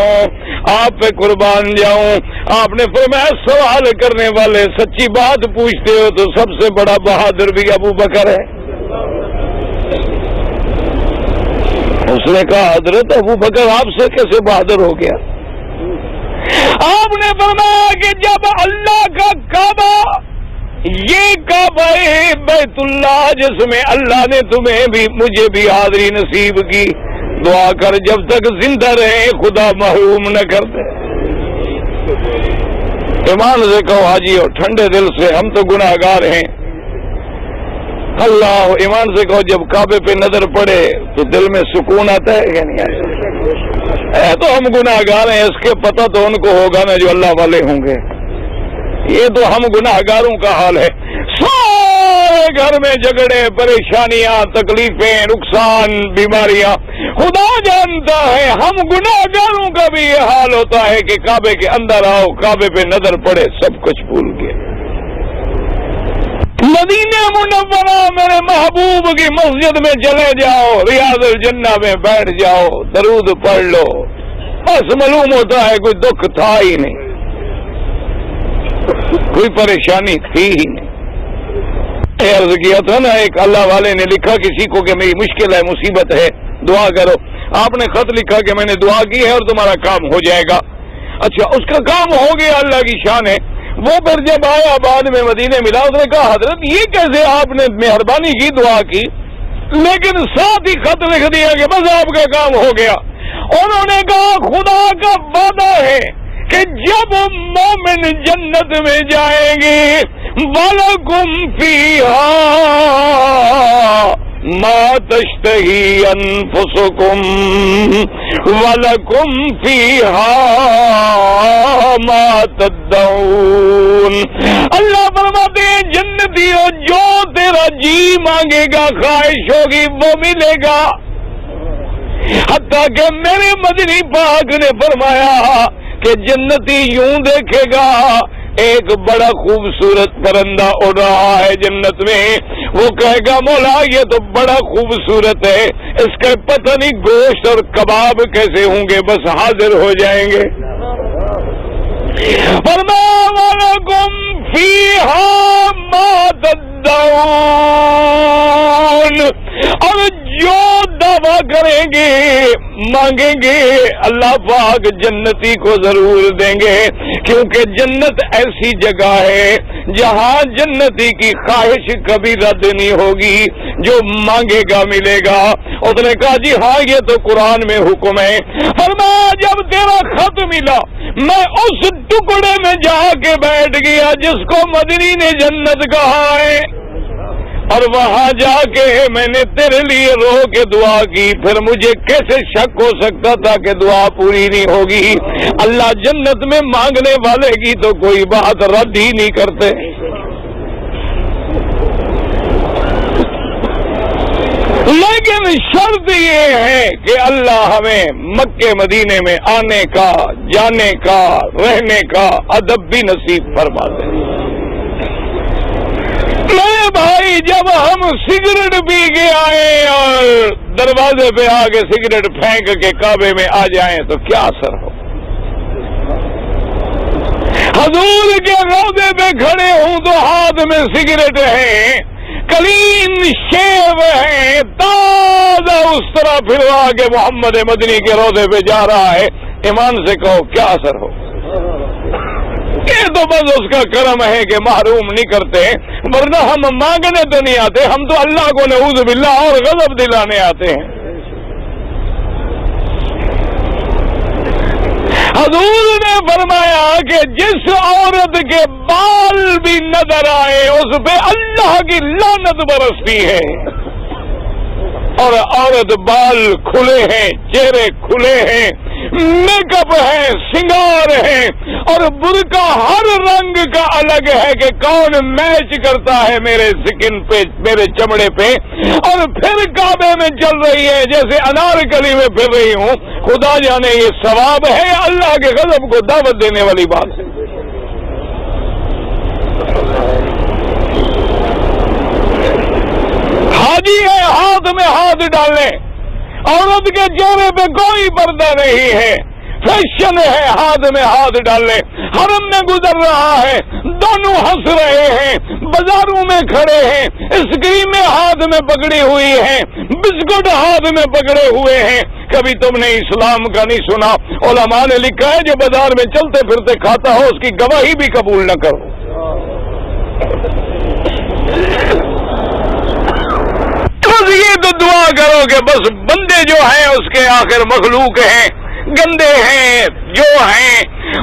آپ پہ قربان جاؤں، آپ نے فرمایا سوال کرنے والے سچی بات پوچھتے ہو تو سب سے بڑا بہادر بھی ابو بکر ہے۔ اس نے کہا حضرت ابو بکر آپ سے کیسے بہادر ہو گیا؟ آپ نے فرمایا کہ جب اللہ کا کعبہ، یہ کعبہ بیت اللہ جس میں اللہ نے تمہیں بھی مجھے بھی حاضری نصیب کی، دعا کر جب تک زندہ رہے خدا محروم نہ کر دے۔ ایمان سے کہو حاجی اور ٹھنڈے دل سے، ہم تو گناہگار ہیں، اللہ ایمان سے کہو جب کعبے پہ نظر پڑے تو دل میں سکون آتا ہے کہ نہیں آتا؟ تو ہم گناہگار ہیں، اس کے پتہ تو ان کو ہوگا نا جو اللہ والے ہوں گے. یہ تو ہم گناہگاروں کا حال ہے. سارے گھر میں جھگڑے، پریشانیاں، تکلیفیں، نقصان، بیماریاں. خدا جانتا ہے ہم گناہگاروں کا بھی یہ حال ہوتا ہے کہ کعبے کے اندر آؤ، کعبے پہ نظر پڑے، سب کچھ بھول گئے. مدینہ منورہ میرے محبوب کی مسجد میں چلے جاؤ، ریاض الجنہ میں بیٹھ جاؤ، درود پڑھ لو، بس معلوم ہوتا ہے کوئی دکھ تھا ہی نہیں، کوئی پریشانی تھی ہی نہیں. عرض کیا تھا نا، ایک اللہ والے نے لکھا کسی کو کہ میری مشکل ہے، مصیبت ہے، دعا کرو. آپ نے خط لکھا کہ میں نے دعا کی ہے اور تمہارا کام ہو جائے گا. اچھا، اس کا کام ہو گیا، اللہ کی شان ہے. وہ پھر جب آیا بعد میں مدینے ملا، اس نے کہا حضرت یہ کیسے آپ نے مہربانی کی، دعا کی، لیکن ساتھ ہی خط لکھ دیا کہ بس آپ کا کام ہو گیا. انہوں نے کہا خدا کا وعدہ ہے کہ جب مومن جنت میں جائیں گے وَلَكُمْ فِيهَا مَا تَشْتَهِي أَنفُسُكُمْ وَلَكُمْ فِيهَا مَا تَدَّعُونَ. اللہ فرماتے ہیں جنتیوں، جو تیرا جی مانگے گا، خواہش ہوگی، وہ ملے گا. حتیٰ کہ میرے مدنی پاک نے فرمایا کہ جنتی یوں دیکھے گا، ایک بڑا خوبصورت پرندہ اڑ رہا ہے جنت میں، وہ کہے گا مولا یہ تو بڑا خوبصورت ہے، اس کا پتہ نہیں گوشت اور کباب کیسے ہوں گے، بس حاضر ہو جائیں گے. فرمایا وَلَكُمْ فِيهَا مَا تَدَّعُونَ. اور جو دعویٰ کریں گے، مانگیں گے، اللہ پاک جنتی کو ضرور دیں گے، کیونکہ جنت ایسی جگہ ہے جہاں جنتی کی خواہش کبھی رد نہیں ہوگی، جو مانگے گا ملے گا. اس نے کہا جی ہاں یہ تو قرآن میں حکم ہے. فرمایا جب تیرا خط ملا میں اس ٹکڑے میں جا کے بیٹھ گیا جس کو مدنی نے جنت کہا ہے، اور وہاں جا کے میں نے تیرے لیے رو کے دعا کی. پھر مجھے کیسے شک ہو سکتا تھا کہ دعا پوری نہیں ہوگی؟ اللہ جنت میں مانگنے والے کی تو کوئی بات رد ہی نہیں کرتے. لیکن شرط یہ ہے کہ اللہ ہمیں مکے مدینے میں آنے کا، جانے کا، رہنے کا ادب بھی نصیب فرما دے. میرے بھائی جب ہم سگریٹ پی کے آئے اور دروازے پہ آ کے سگریٹ پھینک کے کعبے میں آ جائیں تو کیا اثر ہو؟ حضور کے روضے پہ کھڑے ہوں تو ہاتھ میں سگریٹ ہے، کلین شیو ہے، تازہ اس طرح پھروا کے محمد مدنی کے روضے پہ جا رہا ہے، ایمان سے کہو کیا اثر ہو؟ یہ تو بس اس کا کرم ہے کہ محروم نہیں کرتے، ورنہ ہم مانگنے تو نہیں آتے، ہم تو اللہ کو نعوذ باللہ اور غضب دلانے آتے ہیں. حضور نے فرمایا کہ جس عورت کے بال بھی نظر آئے اس پہ اللہ کی لعنت برستی ہے. اور عورت بال کھلے ہیں، چہرے کھلے ہیں، میک اپ ہے، سنگار ہے، اور برقع ہر رنگ کا الگ ہے کہ کون میچ کرتا ہے میرے سکن پہ، میرے چمڑے پہ، اور پھر کعبے میں چل رہی ہے جیسے انارکلی میں پھر رہی ہوں. خدا جانے یہ ثواب ہے یا اللہ کے غضب کو دعوت دینے والی بات ہے. حاجی ہے، ہاتھ میں ہاتھ ڈالیں، عورت کے چہرے پہ کوئی پردہ نہیں ہے، فیشن ہے، ہاتھ میں ہاتھ ڈالیں. حرم میں گزر رہا ہے، دونوں ہنس رہے ہیں، بازاروں میں کھڑے ہیں، اسکریمیں ہاتھ میں پکڑی ہوئی ہیں، بسکٹ ہاتھ میں پکڑے ہوئے ہیں. کبھی تم نے اسلام کا نہیں سنا؟ علماء نے لکھا ہے جو بازار میں چلتے پھرتے کھاتا ہو اس کی گواہی بھی قبول نہ کرو. یہ تو دعا کرو کہ بس بندے جو ہیں اس کے آخر مخلوق ہیں، گندے ہیں، جو ہیں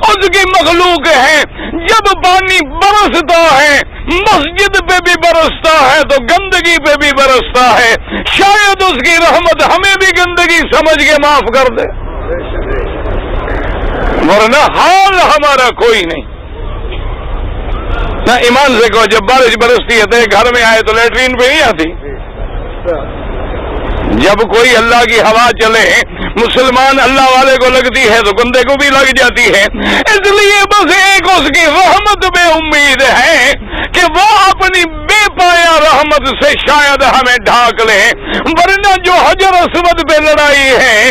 اس کی مخلوق ہیں. جب پانی برستا ہے مسجد پہ بھی برستا ہے تو گندگی پہ بھی برستا ہے. شاید اس کی رحمت ہمیں بھی گندگی سمجھ کے معاف کر دے. ورنہ حال ہمارا کوئی نہیں. نہ ایمان سے کہو جب بارش برستی ہے تو گھر میں آئے تو لیٹرین پہ نہیں آتی. جب کوئی اللہ کی ہوا چلے مسلمان اللہ والے کو لگتی ہے تو گندے کو بھی لگ جاتی ہے. اس لیے بس ایک اس کی رحمت پہ امید ہے کہ وہ اپنی بے پایا رحمت سے شاید ہمیں ڈھانک لے. ورنہ جو حجر اسود پہ لڑائی ہے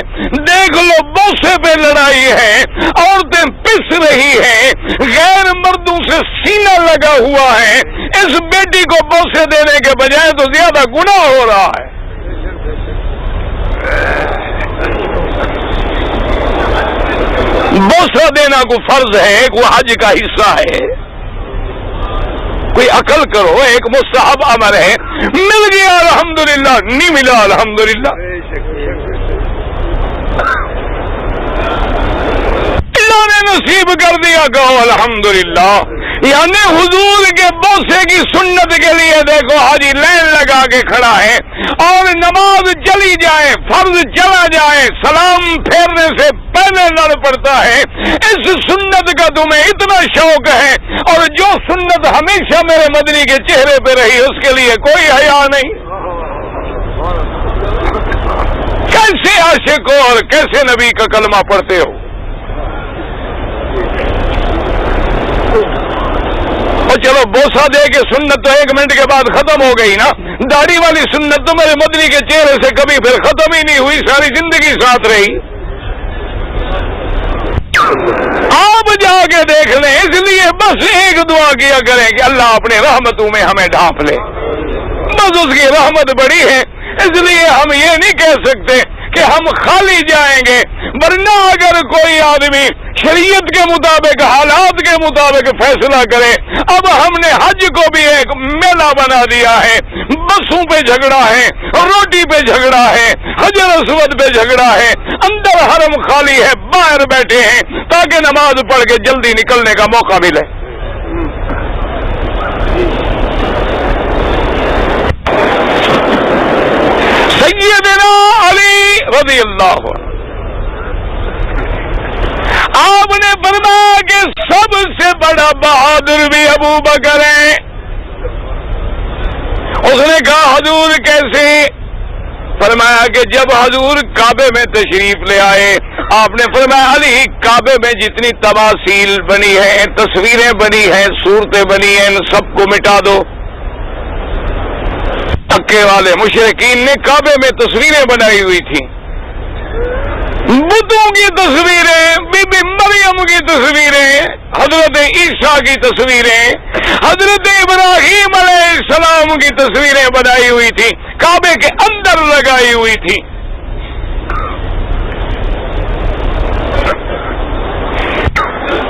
دیکھ لو, بوسے پہ لڑائی ہے, عورتیں پس رہی ہیں, غیر مردوں سے سینہ لگا ہوا ہے. اس بیٹی کو بوسے دینے کے بجائے تو زیادہ گناہ ہو رہا ہے. بوسہ دینا کو فرض ہے, ایک وہ حج کا حصہ ہے. کوئی عقل کرو, ایک مستحب امر ہے. مل گیا الحمدللہ, نہیں ملا الحمدللہ. اللہ نے نصیب کر دیا کہو الحمدللہ. یعنی حضور کے بوسے کی سنت کے لیے دیکھو حاجی لائن لگا کے کھڑا ہے, اور نماز چلی جائے, فرض چلا جائے, سلام پھیرنے سے پہلے لڑ پڑتا ہے. اس سنت کا تمہیں اتنا شوق ہے, اور جو سنت ہمیشہ میرے مدنی کے چہرے پہ رہی اس کے لیے کوئی حیا نہیں. کیسے عاشق ہو اور کیسے نبی کا کلمہ پڑھتے ہو. چلو بوسہ دے کے سنت تو 1 منٹ کے بعد ختم ہو گئی نا. داڑھی والی سنت تو میرے مدنی کے چہرے سے کبھی پھر ختم ہی نہیں ہوئی, ساری زندگی ساتھ رہی. آپ جا کے دیکھ لیں. اس لیے بس ایک دعا کیا کریں کہ اللہ اپنے رحمتوں میں ہمیں ڈھانپ لے. بس اس کی رحمت بڑی ہے, اس لیے ہم یہ نہیں کہہ سکتے کہ ہم خالی جائیں گے. ورنہ اگر کوئی آدمی شریعت کے مطابق, حالات کے مطابق فیصلہ کرے, اب ہم نے حج کو بھی ایک میلہ بنا دیا ہے, بسوں پہ جھگڑا ہے, روٹی پہ جھگڑا ہے, حجر اسود پہ جھگڑا ہے, اندر حرم خالی ہے, باہر بیٹھے ہیں تاکہ نماز پڑھ کے جلدی نکلنے کا موقع ملے. سیدنا علی رضی اللہ عنہ آپ نے فرمایا کہ سب سے بڑا بہادر بھی ابو بکر ہے. اس نے کہا حضور کیسے؟ فرمایا کہ جب حضور کعبے میں تشریف لے آئے آپ نے فرمایا علی کعبے میں جتنی تماثیل بنی ہیں, تصویریں بنی ہیں, صورتیں بنی ہیں, ان سب کو مٹا دو. مکے والے مشرکین نے کعبے میں تصویریں بنائی ہوئی تھیں, بتوں کی تصویریں, بی بی مریم کی تصویریں, حضرت عیسیٰ کی تصویریں, حضرت ابراہیم علیہ السلام کی تصویریں بنائی ہوئی تھی, کعبے کے اندر لگائی ہوئی تھی.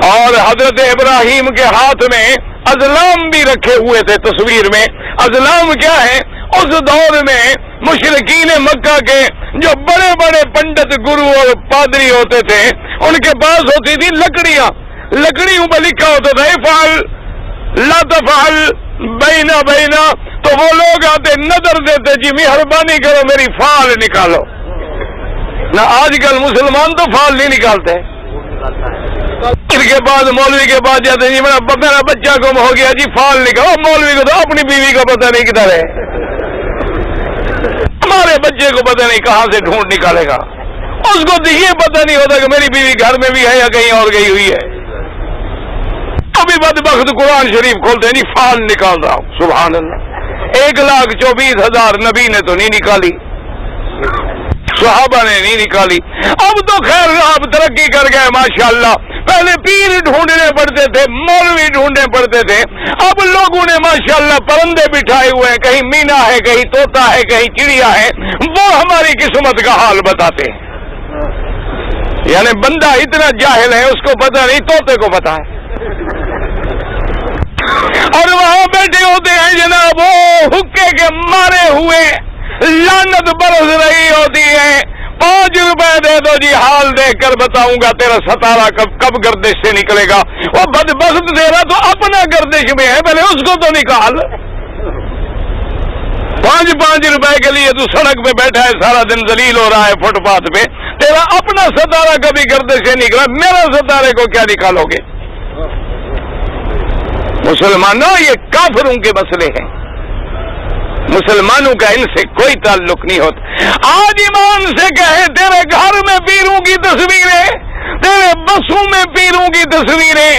اور حضرت ابراہیم کے ہاتھ میں ازلام بھی رکھے ہوئے تھے تصویر میں. ازلام کیا ہے؟ اس دور میں مشرکین مکہ کے جو بڑے بڑے پنڈت گرو اور پادری ہوتے تھے ان کے پاس ہوتی تھی لکڑیاں, لکڑیوں پہ لکھا ہوتا تھا افعل لا تفعل بینا بینا, تو وہ لوگ آتے نظر دیتے جی مہربانی کرو میری فعل نکالو. نہ آج کل مسلمان تو فعل نہیں نکالتے, ان کے بعد مولوی کے پاس جاتے جی میرا بچہ گم ہو گیا جی فعل نکالو. مولوی کو تو اپنی بیوی کا پتہ نہیں کدھر ہے, ہمارے بچے کو پتہ نہیں کہاں سے ڈھونڈ نکالے گا. اس کو تو یہ پتہ نہیں ہوتا کہ میری بیوی گھر میں بھی ہے یا کہیں اور گئی ہوئی ہے. ابھی بدبخت قرآن شریف کھولتے ہیں جی فعل نکال رہا ہوں. سبحان اللہ, 1,24,000 نبی نے تو نہیں نکالی, صحابہ نے نہیں نکالی. اب تو خیر آپ ترقی کر گئے ماشاءاللہ. پہلے پیر ڈھونڈنے پڑتے تھے, مولوی ڈھونڈنے پڑتے تھے, اب لوگوں نے ماشاءاللہ پرندے بٹھائے ہوئے ہیں, کہیں مینا ہے, کہیں طوطا ہے, کہیں چڑیا ہے, وہ ہماری قسمت کا حال بتاتے ہیں. یعنی بندہ اتنا جاہل ہے اس کو پتہ نہیں, طوطے کو پتہ ہے. اور وہاں بیٹھے ہوتے ہیں جناب وہ حکے کے مارے ہوئے, لعنت برس رہی ہوتی ہے. 5 روپے دے دو جی, حال دیکھ کر بتاؤں گا تیرا ستارہ کب گردش سے نکلے گا. وہ بدبخت تیرا تو اپنا گردش میں ہے, پہلے اس کو تو نکال. 5 روپے کے لیے تو سڑک پہ بیٹھا ہے, سارا دن ذلیل ہو رہا ہے فٹ پاتھ پہ, تیرا اپنا ستارہ کبھی گردے سے نکلا، میرا ستارے کو کیا نکالو گے؟ مسلمانوں یہ کافروں کے مسئلے ہیں، مسلمانوں کا ان سے کوئی تعلق نہیں ہوتا۔ آج ایمان سے کہے تیرے گھر میں پیروں کی تصویریں، تیرے بسوں میں پیروں کی تصویریں،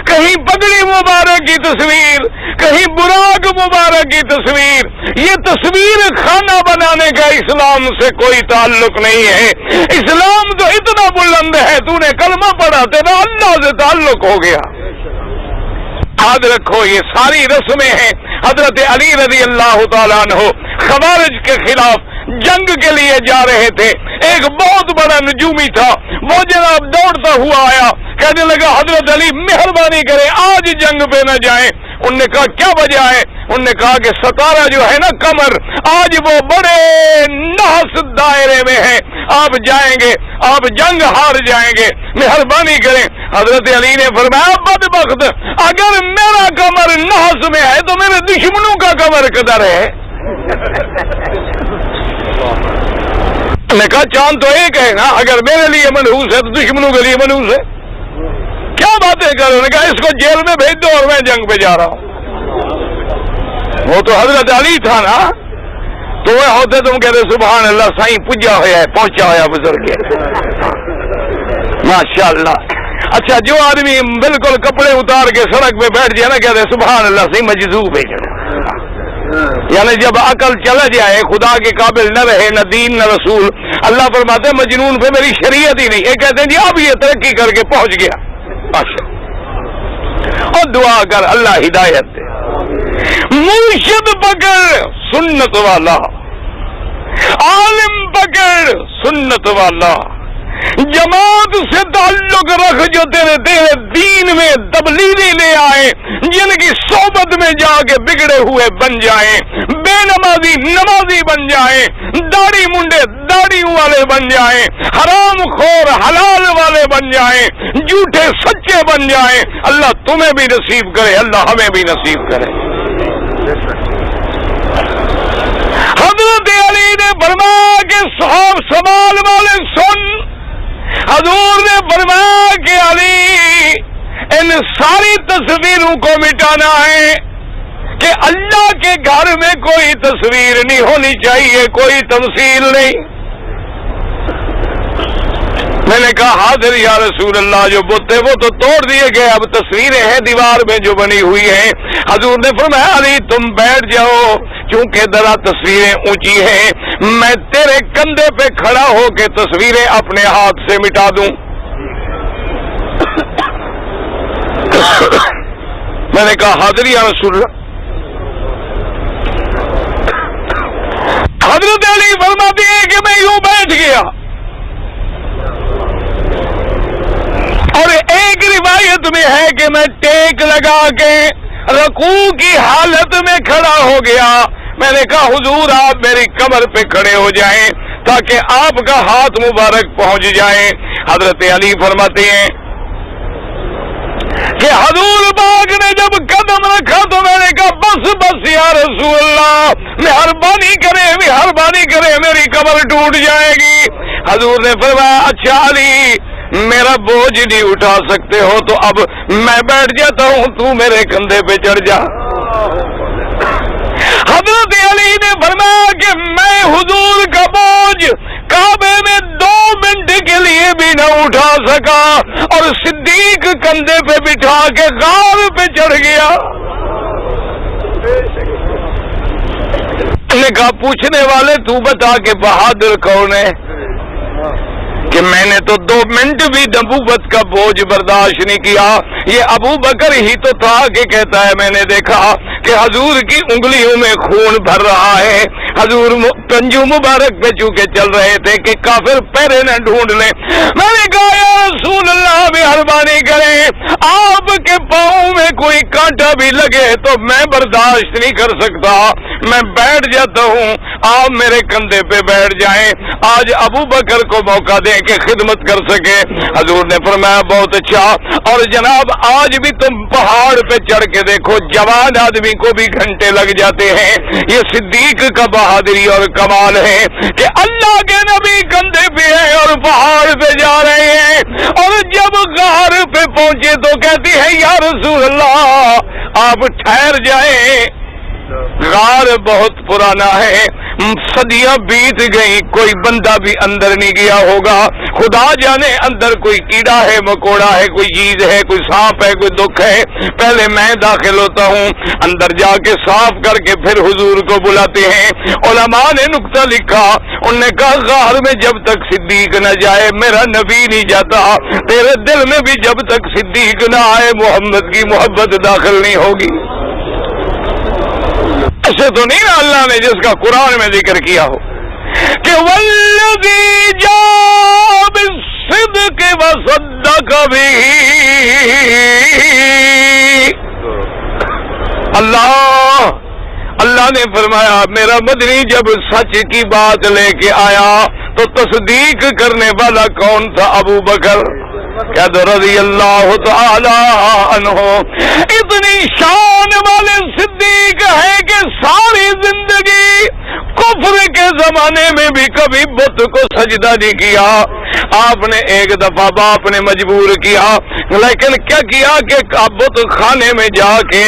کہیں پگڑی مبارک کی تصویر، کہیں براق مبارک کی تصویر، یہ تصویر کھانا بنانے کا اسلام سے کوئی تعلق نہیں ہے۔ اسلام تو اتنا بلند ہے، تو نے کلمہ پڑھا تیرا اللہ سے تعلق ہو گیا۔ یاد رکھو یہ ساری رسمیں ہیں۔ حضرت علی رضی اللہ تعالیٰ عنہ خوارج کے خلاف جنگ کے لیے جا رہے تھے، ایک بہت بڑا نجومی تھا، وہ جناب دوڑتا ہوا آیا، کہنے لگا حضرت علی مہربانی کریں آج جنگ پہ نہ جائیں۔ انہوں نے کہا کیا وجہ ہے؟ انہوں نے کہا کہ ستارہ جو ہے نا کمر، آج وہ بڑے نحس دائرے میں ہے، آپ جائیں گے آپ جنگ ہار جائیں گے، مہربانی کریں۔ حضرت علی نے فرمایا بدبخت، اگر میرا کمر نحس میں ہے تو میرے دشمنوں کا کمر کدھر ہے؟ نے کہا چاند تو ایک ہے نا، اگر میرے لیے منحوس ہے تو دشمنوں کے لیے منحوس ہے، کیا باتیں کر رہے؟ نے کہا اس کو جیل میں بھیج دو اور میں جنگ پہ جا رہا ہوں۔ وہ تو حضرت علی تھا نا، تو وہ ہوتے تم کہتے سبحان اللہ سائیں پجا ہوا ہے، پہنچا ہوا بزرگ ماشاء اللہ۔ اچھا جو آدمی بالکل کپڑے اتار کے سڑک پہ بیٹھ جائے نا، کہتے سبحان اللہ سائیں مجذوب ہے، یعنی جب عقل چلا جائے، خدا کے قابل نہ رہے، نہ دین نہ رسول، اللہ فرماتے ہیں مجنون پہ میری شریعت ہی نہیں۔ یہ کہتے ہیں جی اب یہ ترقی کر کے پہنچ گیا، اور دعا کر اللہ ہدایت دے۔ مرشد پکڑ سنت والا، عالم پکڑ سنت والا، جماعت سے تعلق رکھ جو تیرے دین میں تبدیلی لے آئے، جن کی صحبت میں جا کے بگڑے ہوئے بن جائیں، بے نمازی نمازی بن جائیں، داڑھی منڈے داڑھیوں والے بن جائیں، حرام خور حلال والے بن جائیں، جھوٹے سچے بن جائیں۔ اللہ تمہیں بھی نصیب کرے، اللہ ہمیں بھی نصیب کرے۔ حضرت علی نے فرمایا کہ صاحب سوال والے سن، حضور نے فرمایا کہ علی ان ساری تصویروں کو مٹانا ہے کہ اللہ کے گھر میں کوئی تصویر نہیں ہونی چاہیے، کوئی تمثیل نہیں۔ میں نے کہا حاضر یا رسول اللہ، جو بت ہے وہ تو توڑ دیے گئے، اب تصویریں ہیں دیوار میں جو بنی ہوئی ہیں۔ حضور نے فرمایا علی تم بیٹھ جاؤ، چونکہ ذرا تصویریں اونچی ہیں، میں تیرے کندھے پہ کھڑا ہو کے تصویریں اپنے ہاتھ سے مٹا دوں۔ میں نے کہا حاضر یا رسول اللہ۔ حضرت علی فرماتے ہیں کہ میں یوں بیٹھ گیا، اور ایک روایت میں ہے کہ میں ٹیک لگا کے رکوع کی حالت میں کھڑا ہو گیا۔ میں نے کہا حضور آپ میری کمر پہ کھڑے ہو جائیں تاکہ آپ کا ہاتھ مبارک پہنچ جائے۔ حضرت علی فرماتے ہیں کہ حضور پاک نے جب قدم رکھا تو میں نے کہا بس بس یا رسول اللہ، مہربانی کرے میری کمر ٹوٹ جائے گی۔ حضور نے فرمایا اچھا علی میرا بوجھ نہیں اٹھا سکتے ہو تو اب میں بیٹھ جاتا ہوں، تو میرے کندھے پہ چڑھ جا۔ حضرت علی نے فرمایا کہ میں حضور کا بوجھ کعبے میں 2 منٹ کے لیے بھی نہ اٹھا سکا، اور صدیق کندھے پہ بٹھا کے غار پہ چڑھ گیا۔ نے کہا پوچھنے والے تو بتا کہ بہادر کون ہے؟ کہ میں نے تو 2 منٹ بھی نبوت کا بوجھ برداشت نہیں کیا۔ یہ ابو بکر ہی تو تھا کہ کہتا ہے میں نے دیکھا کہ حضور کی انگلیوں میں خون بھر رہا ہے، حضور پنجو مبارک پہ چونکہ چل رہے تھے کہ کافر پیرے نہ ڈھونڈ لیں۔ میں نے کہا یا رسول اللہ مہربانی کریں، آپ کے پاؤں میں کوئی کانٹا کبھی لگے تو میں برداشت نہیں کر سکتا، میں بیٹھ جاتا ہوں، آپ میرے کندھے پہ بیٹھ جائیں، آج ابو بکر کو موقع دیں کہ خدمت کر سکے۔ حضور نے فرمایا بہت اچھا، اور جناب آج بھی تم پہاڑ پہ چڑھ کے دیکھو، جوان آدمی کو بھی گھنٹے لگ جاتے ہیں۔ یہ صدیق کا بہادری اور کمال ہے کہ اللہ کے نبی کندھے پہ ہیں اور پہاڑ پہ جا رہے ہیں، اور جب غار پہ پہنچے تو کہتی ہے یا رسول اللہ آپ ٹھہر جائیں، غار بہت پرانا ہے، صدیاں بیت گئی، کوئی بندہ بھی اندر نہیں گیا ہوگا، خدا جانے اندر کوئی کیڑا ہے، مکوڑا ہے، کوئی چیز ہے، کوئی سانپ ہے، کوئی دکھ ہے، پہلے میں داخل ہوتا ہوں، اندر جا کے صاف کر کے پھر حضور کو بلاتے ہیں۔ علماء نے نقطہ لکھا، انہوں نے کہا غار میں جب تک صدیق نہ جائے میرا نبی نہیں جاتا، تیرے دل میں بھی جب تک صدیق نہ آئے محمد کی محبت داخل نہیں ہوگی۔ ایسے تو نہیں نا اللہ نے جس کا قرآن میں ذکر کیا ہو کہ والذی جاء بالصدق وصدق بہ، اللہ نے فرمایا میرا مدنی جب سچ کی بات لے کے آیا تو تصدیق کرنے والا کون تھا؟ ابو بکر رضی اللہ تعالی عنہ۔ اتنی شان والے صدیق ہے کہ ساری زندگی کفر کے زمانے میں بھی کبھی بت کو سجدہ نہیں کیا۔ آپ نے ایک دفعہ باپ نے مجبور کیا، لیکن کیا کیا کہ بت خانے میں جا کے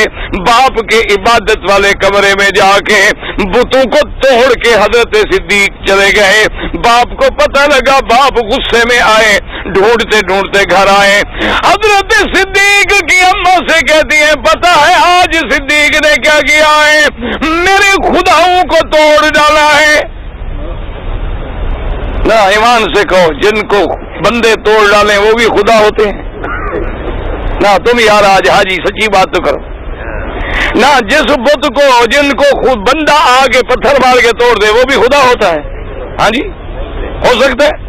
باپ کے عبادت والے کمرے میں جا کے بتوں کو توڑ کے حضرت صدیق چلے گئے۔ باپ کو پتہ لگا، باپ غصے میں آئے، ڈھونڈتے ڈھونڈتے گھر آئے، حضرت صدیق کی اماں سے کہتی ہیں پتہ ہے آج صدیق نے کیا کیا ہے؟ میرے خداؤں کو توڑ ڈالا ہے۔ نہ ایمان سے کہو، جن کو بندے توڑ ڈالیں وہ بھی خدا ہوتے ہیں؟ نہ تم یار آج حاجی سچی بات تو کرو نہ، جس بت کو جن کو خود بندہ آ کے پتھر مار کے توڑ دے وہ بھی خدا ہوتا ہے؟ ہاں جی ہو سکتا ہے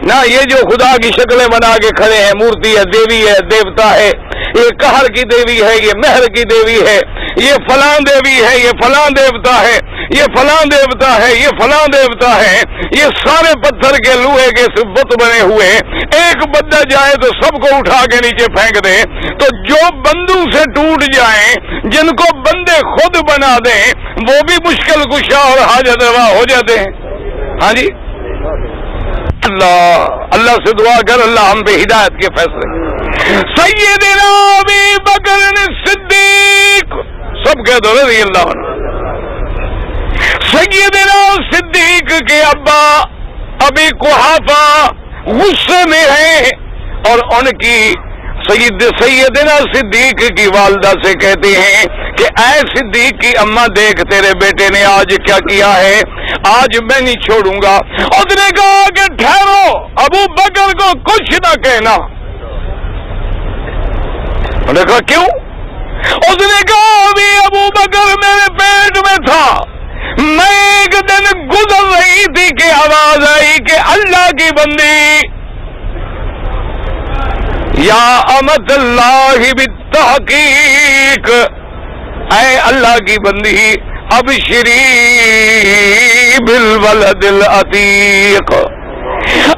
نہ؟ یہ جو خدا کی شکلیں بنا کے کھڑے ہیں، مورتی ہے، دیوی ہے، دیوتا ہے، یہ قہر کی دیوی ہے، یہ مہر کی دیوی ہے، یہ فلاں دیوی ہے، یہ فلاں دیوتا ہے، یہ فلاں دیوتا ہے، یہ فلاں دیوتا ہے، یہ سارے پتھر کے لوہے کے بت بنے ہوئے ہیں۔ ایک بندہ جائے تو سب کو اٹھا کے نیچے پھینک دے، تو جو بندوں سے ٹوٹ جائیں، جن کو بندے خود بنا دیں، وہ بھی مشکل کشا اور حاجت روا ہو جاتے ہیں۔ ہاں جی اللہ سے دعا کر اللہ ہم پہ ہدایت کے فیصلے۔ سیدنا ابی بکر صدیق، سب کہہ دو رضی اللہ عنہ۔ سیدنا صدیق کے ابا ابی قحافہ غصے میں ہیں، اور ان کی سیدنا صدیق کی والدہ سے کہتے ہیں کہ اے صدیق کی اماں دیکھ تیرے بیٹے نے آج کیا کیا ہے، آج میں نہیں چھوڑوں گا۔ اس نے کہا کہ ٹھہرو، ابو بکر کو کچھ نہ کہنا۔ انہوں نے کہا کیوں؟ اس نے کہا ابھی ابو بکر میرے پیٹ میں تھا، میں ایک دن گزر رہی تھی کہ آواز آئی کہ اللہ کی بندی یا امت اللہ بالتحقیق، اے اللہ کی بندی ابشری بالولد العتیق،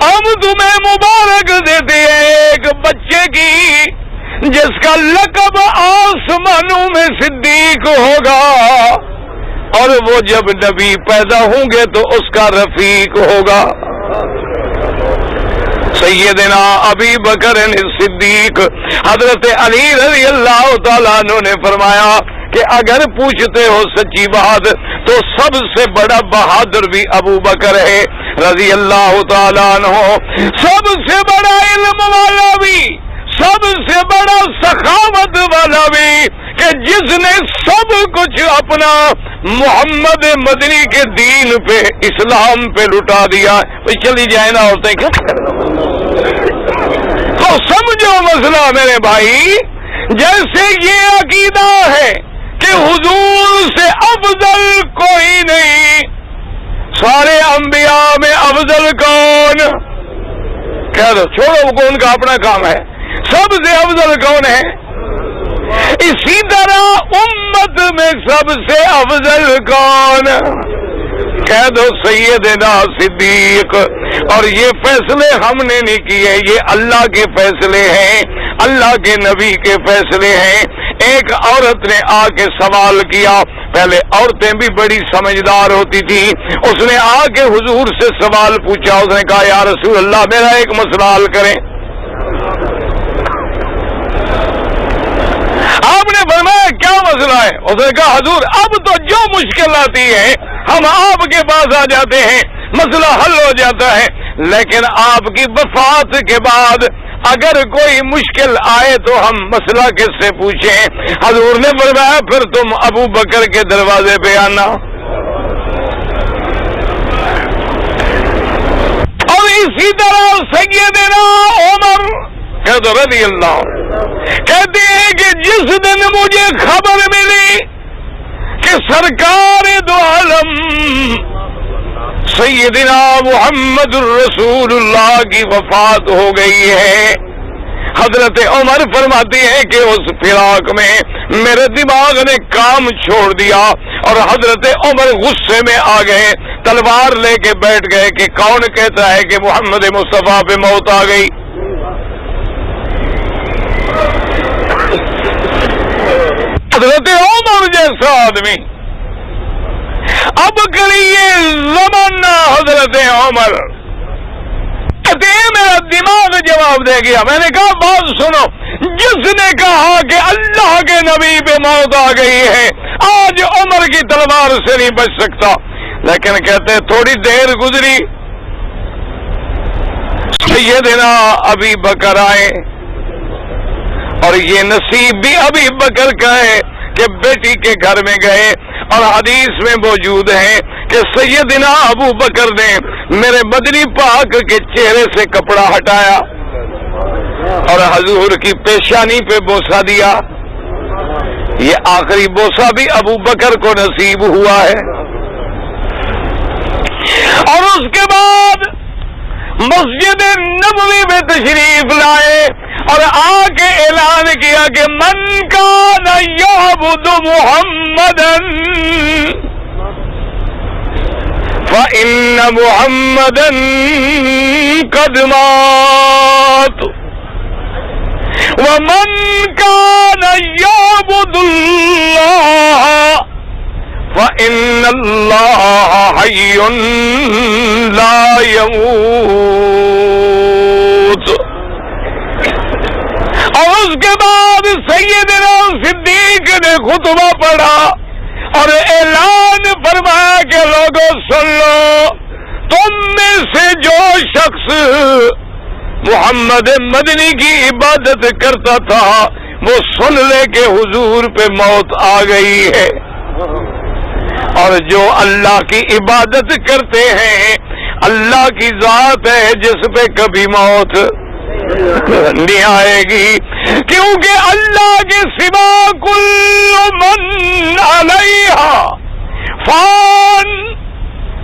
ہم تمہیں مبارک دیتے ہیں ایک بچے کی جس کا لقب آسمانوں میں صدیق ہوگا، اور وہ جب نبی پیدا ہوں گے تو اس کا رفیق ہوگا۔ سیدنا ابی بکر صدیق حضرت علی رضی اللہ تعالیٰ عنہ نے فرمایا کہ اگر پوچھتے ہو سچی بات تو سب سے بڑا بہادر بھی ابو بکر ہے رضی اللہ تعالیٰ عنہ، سب سے بڑا علم والا بھی، سب سے بڑا سخاوت والا بھی، کہ جس نے سب کچھ اپنا محمد مدنی کے دین پہ، اسلام پہ لٹا دیا۔ چلی جائے نا عورتیں کیا تو سمجھو مسئلہ میرے بھائی، جیسے یہ عقیدہ ہے کہ حضور سے افضل کوئی نہیں، سارے انبیاء میں افضل کون؟ کہہ دو، چھوڑو کون کا اپنا کام ہے، سب سے افضل کون ہے؟ اسی طرح امت میں سب سے افضل کون؟ کہہ دو سیدنا صدیق. اور یہ فیصلے ہم نے نہیں کیے، یہ اللہ کے فیصلے ہیں، اللہ کے نبی کے فیصلے ہیں. ایک عورت نے آ کے سوال کیا، پہلے عورتیں بھی بڑی سمجھدار ہوتی تھی، اس نے آ کے حضور سے سوال پوچھا. اس نے کہا یا رسول اللہ میرا ایک مسئلہ حل کریں. آپ نے فرمایا کیا مسئلہ ہے؟ اس نے کہا حضور اب تو جو مشکل آتی ہے ہم آپ کے پاس آ جاتے ہیں، مسئلہ حل ہو جاتا ہے، لیکن آپ کی وفات کے بعد اگر کوئی مشکل آئے تو ہم مسئلہ کس سے پوچھیں؟ حضور نے فرمایا پھر تم ابو بکر کے دروازے پہ آنا. اور اسی طرح سیدنا عمر رضی اللہ کہتے ہیں کہ جس دن مجھے خبر ملی کہ سرکار دو عالم سیدنا محمد الرسول اللہ کی وفات ہو گئی ہے، حضرت عمر فرماتے ہیں کہ اس فراق میں میرے دماغ نے کام چھوڑ دیا اور حضرت عمر غصے میں آ گئے، تلوار لے کے بیٹھ گئے کہ کون کہتا ہے کہ محمد مصطفیٰ پہ موت آ گئی. حضرت عمر جیسا آدمی اب کریے زمانہ حضرت عمر کہتے ہیں میرا دماغ جواب دے گیا. میں نے کہا بات سنو، جس نے کہا کہ اللہ کے نبی پہ موت آ گئی ہے آج عمر کی تلوار سے نہیں بچ سکتا. لیکن کہتے تھوڑی دیر گزری، سیدنا ابی بکر آئے اور یہ نصیب بھی ابی بکر کا ہے کہ بیٹی کے گھر میں گئے، اور حدیث میں موجود ہے کہ سیدنا ابو بکر نے میرے مدنی پاک کے چہرے سے کپڑا ہٹایا اور حضور کی پیشانی پہ بوسہ دیا. یہ آخری بوسہ بھی ابو بکر کو نصیب ہوا ہے. اور اس کے بعد مسجد نبوی میں تشریف لائے اور آ کے اعلان کیا کہ من کان یعبد محمدا فإن محمدا قد مات ومن كان يعبد الله فإن الله حي لا يموت. اور اس کے بعد سیدنا صدیق نے خطبہ پڑھا اور اعلان فرمایا کہ لوگوں سن لو، تم میں سے جو شخص محمد مدنی کی عبادت کرتا تھا وہ سن لے کہ حضور پہ موت آ گئی ہے، اور جو اللہ کی عبادت کرتے ہیں اللہ کی ذات ہے جس پہ کبھی موت نہیں آئے گی، کیونکہ اللہ کے سوا کل من علیہا فان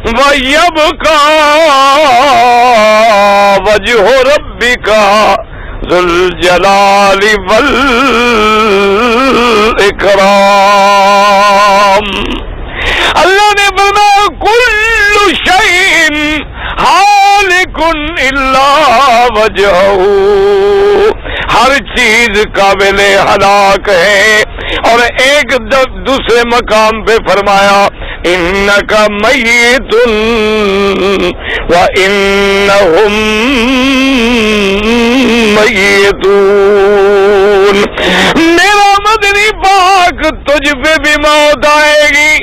وَيَبْقَى وَجْهُ رَبِّكَ ذُو الْجَلَالِ وَالْإِكْرَامِ. اللہ نے فرمایا کل شیء ہالک الا وجہہ، ہر چیز قابل ہلاک ہے. اور ایک دوسرے مقام پہ فرمایا انک میت وانہم میتون. میرا مدنی پاک تجھ پہ بھی موت آئے گی.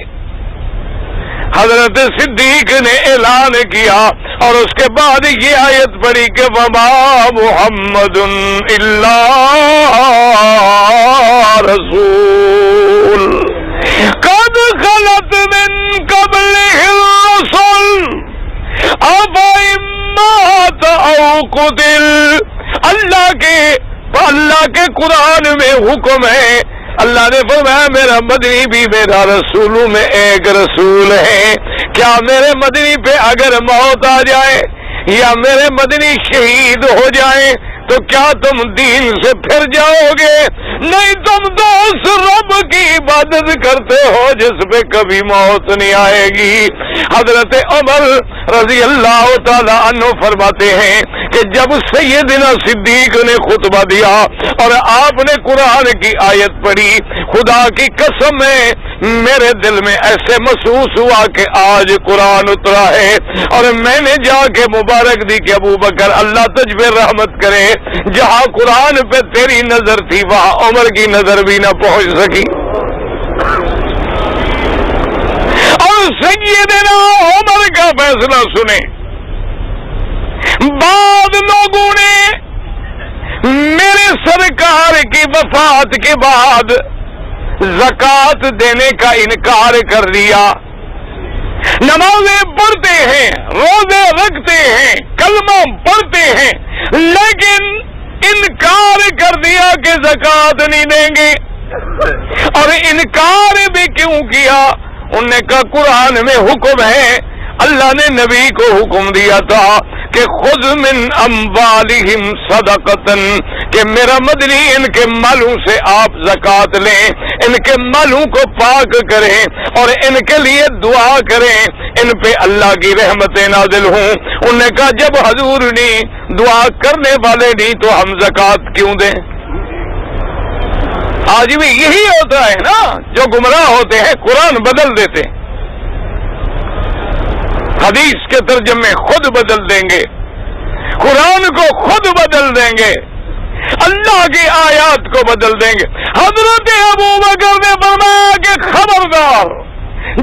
حضرت صدیق نے اعلان کیا اور اس کے بعد یہ آیت پڑھی کہ وما محمد الا رسول قد خلت من قبلہ الرسل افإن مات او قتل. اللہ کے قرآن میں حکم ہے، اللہ نے فرمایا میرا مدنی بھی میرا رسولوں میں ایک رسول ہے. کیا میرے مدنی پہ اگر موت آ جائے یا میرے مدنی شہید ہو جائیں تو کیا تم دین سے پھر جاؤ گے؟ نہیں تم تو اس رب کی عبادت کرتے ہو جس پہ کبھی موت نہیں آئے گی. حضرت عمر رضی اللہ تعالی عنہ فرماتے ہیں کہ جب سیدنا صدیق نے خطبہ دیا اور آپ نے قرآن کی آیت پڑھی، خدا کی قسم ہے میرے دل میں ایسے محسوس ہوا کہ آج قرآن اترا ہے. اور میں نے جا کے مبارک دی کہ ابو بکر اللہ تجھ پہ رحمت کرے، جہاں قرآن پہ تیری نظر تھی وہاں عمر کی نظر بھی نہ پہنچ سکی. اور سیدنا عمر کا فیصلہ سنیں. بعد لوگوں نے میرے سرکار کی وفات کے بعد زکوٰۃ دینے کا انکار کر دیا. نمازیں پڑھتے ہیں، روزے رکھتے ہیں، کلمہ پڑھتے ہیں، لیکن انکار کر دیا کہ زکوٰۃ نہیں دیں گے. اور انکار بھی کیوں کیا؟ انہوں نے کہا قرآن میں حکم ہے، اللہ نے نبی کو حکم دیا تھا کہ خذ من اموالہم صدقۃ، کہ میرا مدنی ان کے مالوں سے آپ زکوٰۃ لیں، ان کے مالوں کو پاک کریں اور ان کے لیے دعا کریں، ان پہ اللہ کی رحمتیں نازل ہوں. انہوں نے کہا جب حضور نہیں، دعا کرنے والے نہیں، تو ہم زکوٰۃ کیوں دیں؟ آج بھی یہی ہوتا ہے نا، جو گمراہ ہوتے ہیں قرآن بدل دیتے ہیں، حدیث کے ترجمے خود بدل دیں گے، قرآن کو خود بدل دیں گے، اللہ کی آیات کو بدل دیں گے. حضرت ابو بکر نے فرمایا کہ خبردار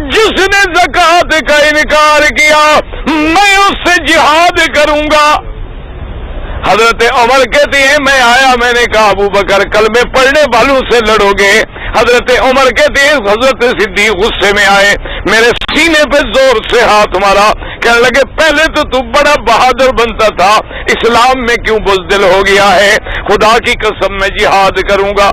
جس نے زکوٰۃ کا انکار کیا میں اس سے جہاد کروں گا. حضرت عمر کہتے ہیں میں آیا، میں نے کہا ابو بکر کلمے پڑھنے والوں سے لڑو گے. حضرت عمر کہتے ہیں حضرت صدیق غصے میں آئے، میرے سینے پہ زور سے ہاتھ مارا، کہنے لگے پہلے تو بڑا بہادر بنتا تھا، اسلام میں کیوں بزدل ہو گیا ہے؟ خدا کی قسم میں جہاد کروں گا.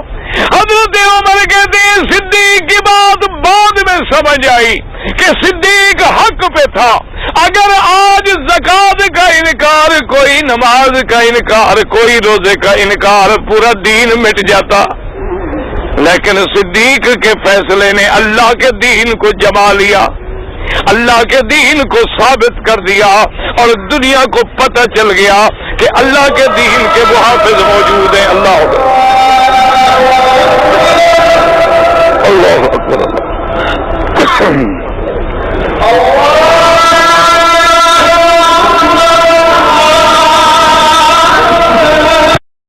حضرت عمر کہتے ہیں صدیق کی بات بعد میں سمجھ آئی کہ صدیق حق پہ تھا. اگر آج زکوٰۃ کا انکار، کوئی نماز کا انکار، کوئی روزے کا انکار، پورا دین مٹ جاتا. لیکن صدیق کے فیصلے نے اللہ کے دین کو جما لیا، اللہ کے دین کو ثابت کر دیا، اور دنیا کو پتہ چل گیا کہ اللہ کے دین کے محافظ موجود ہیں. اللہ اکبر، اللہ اکبر.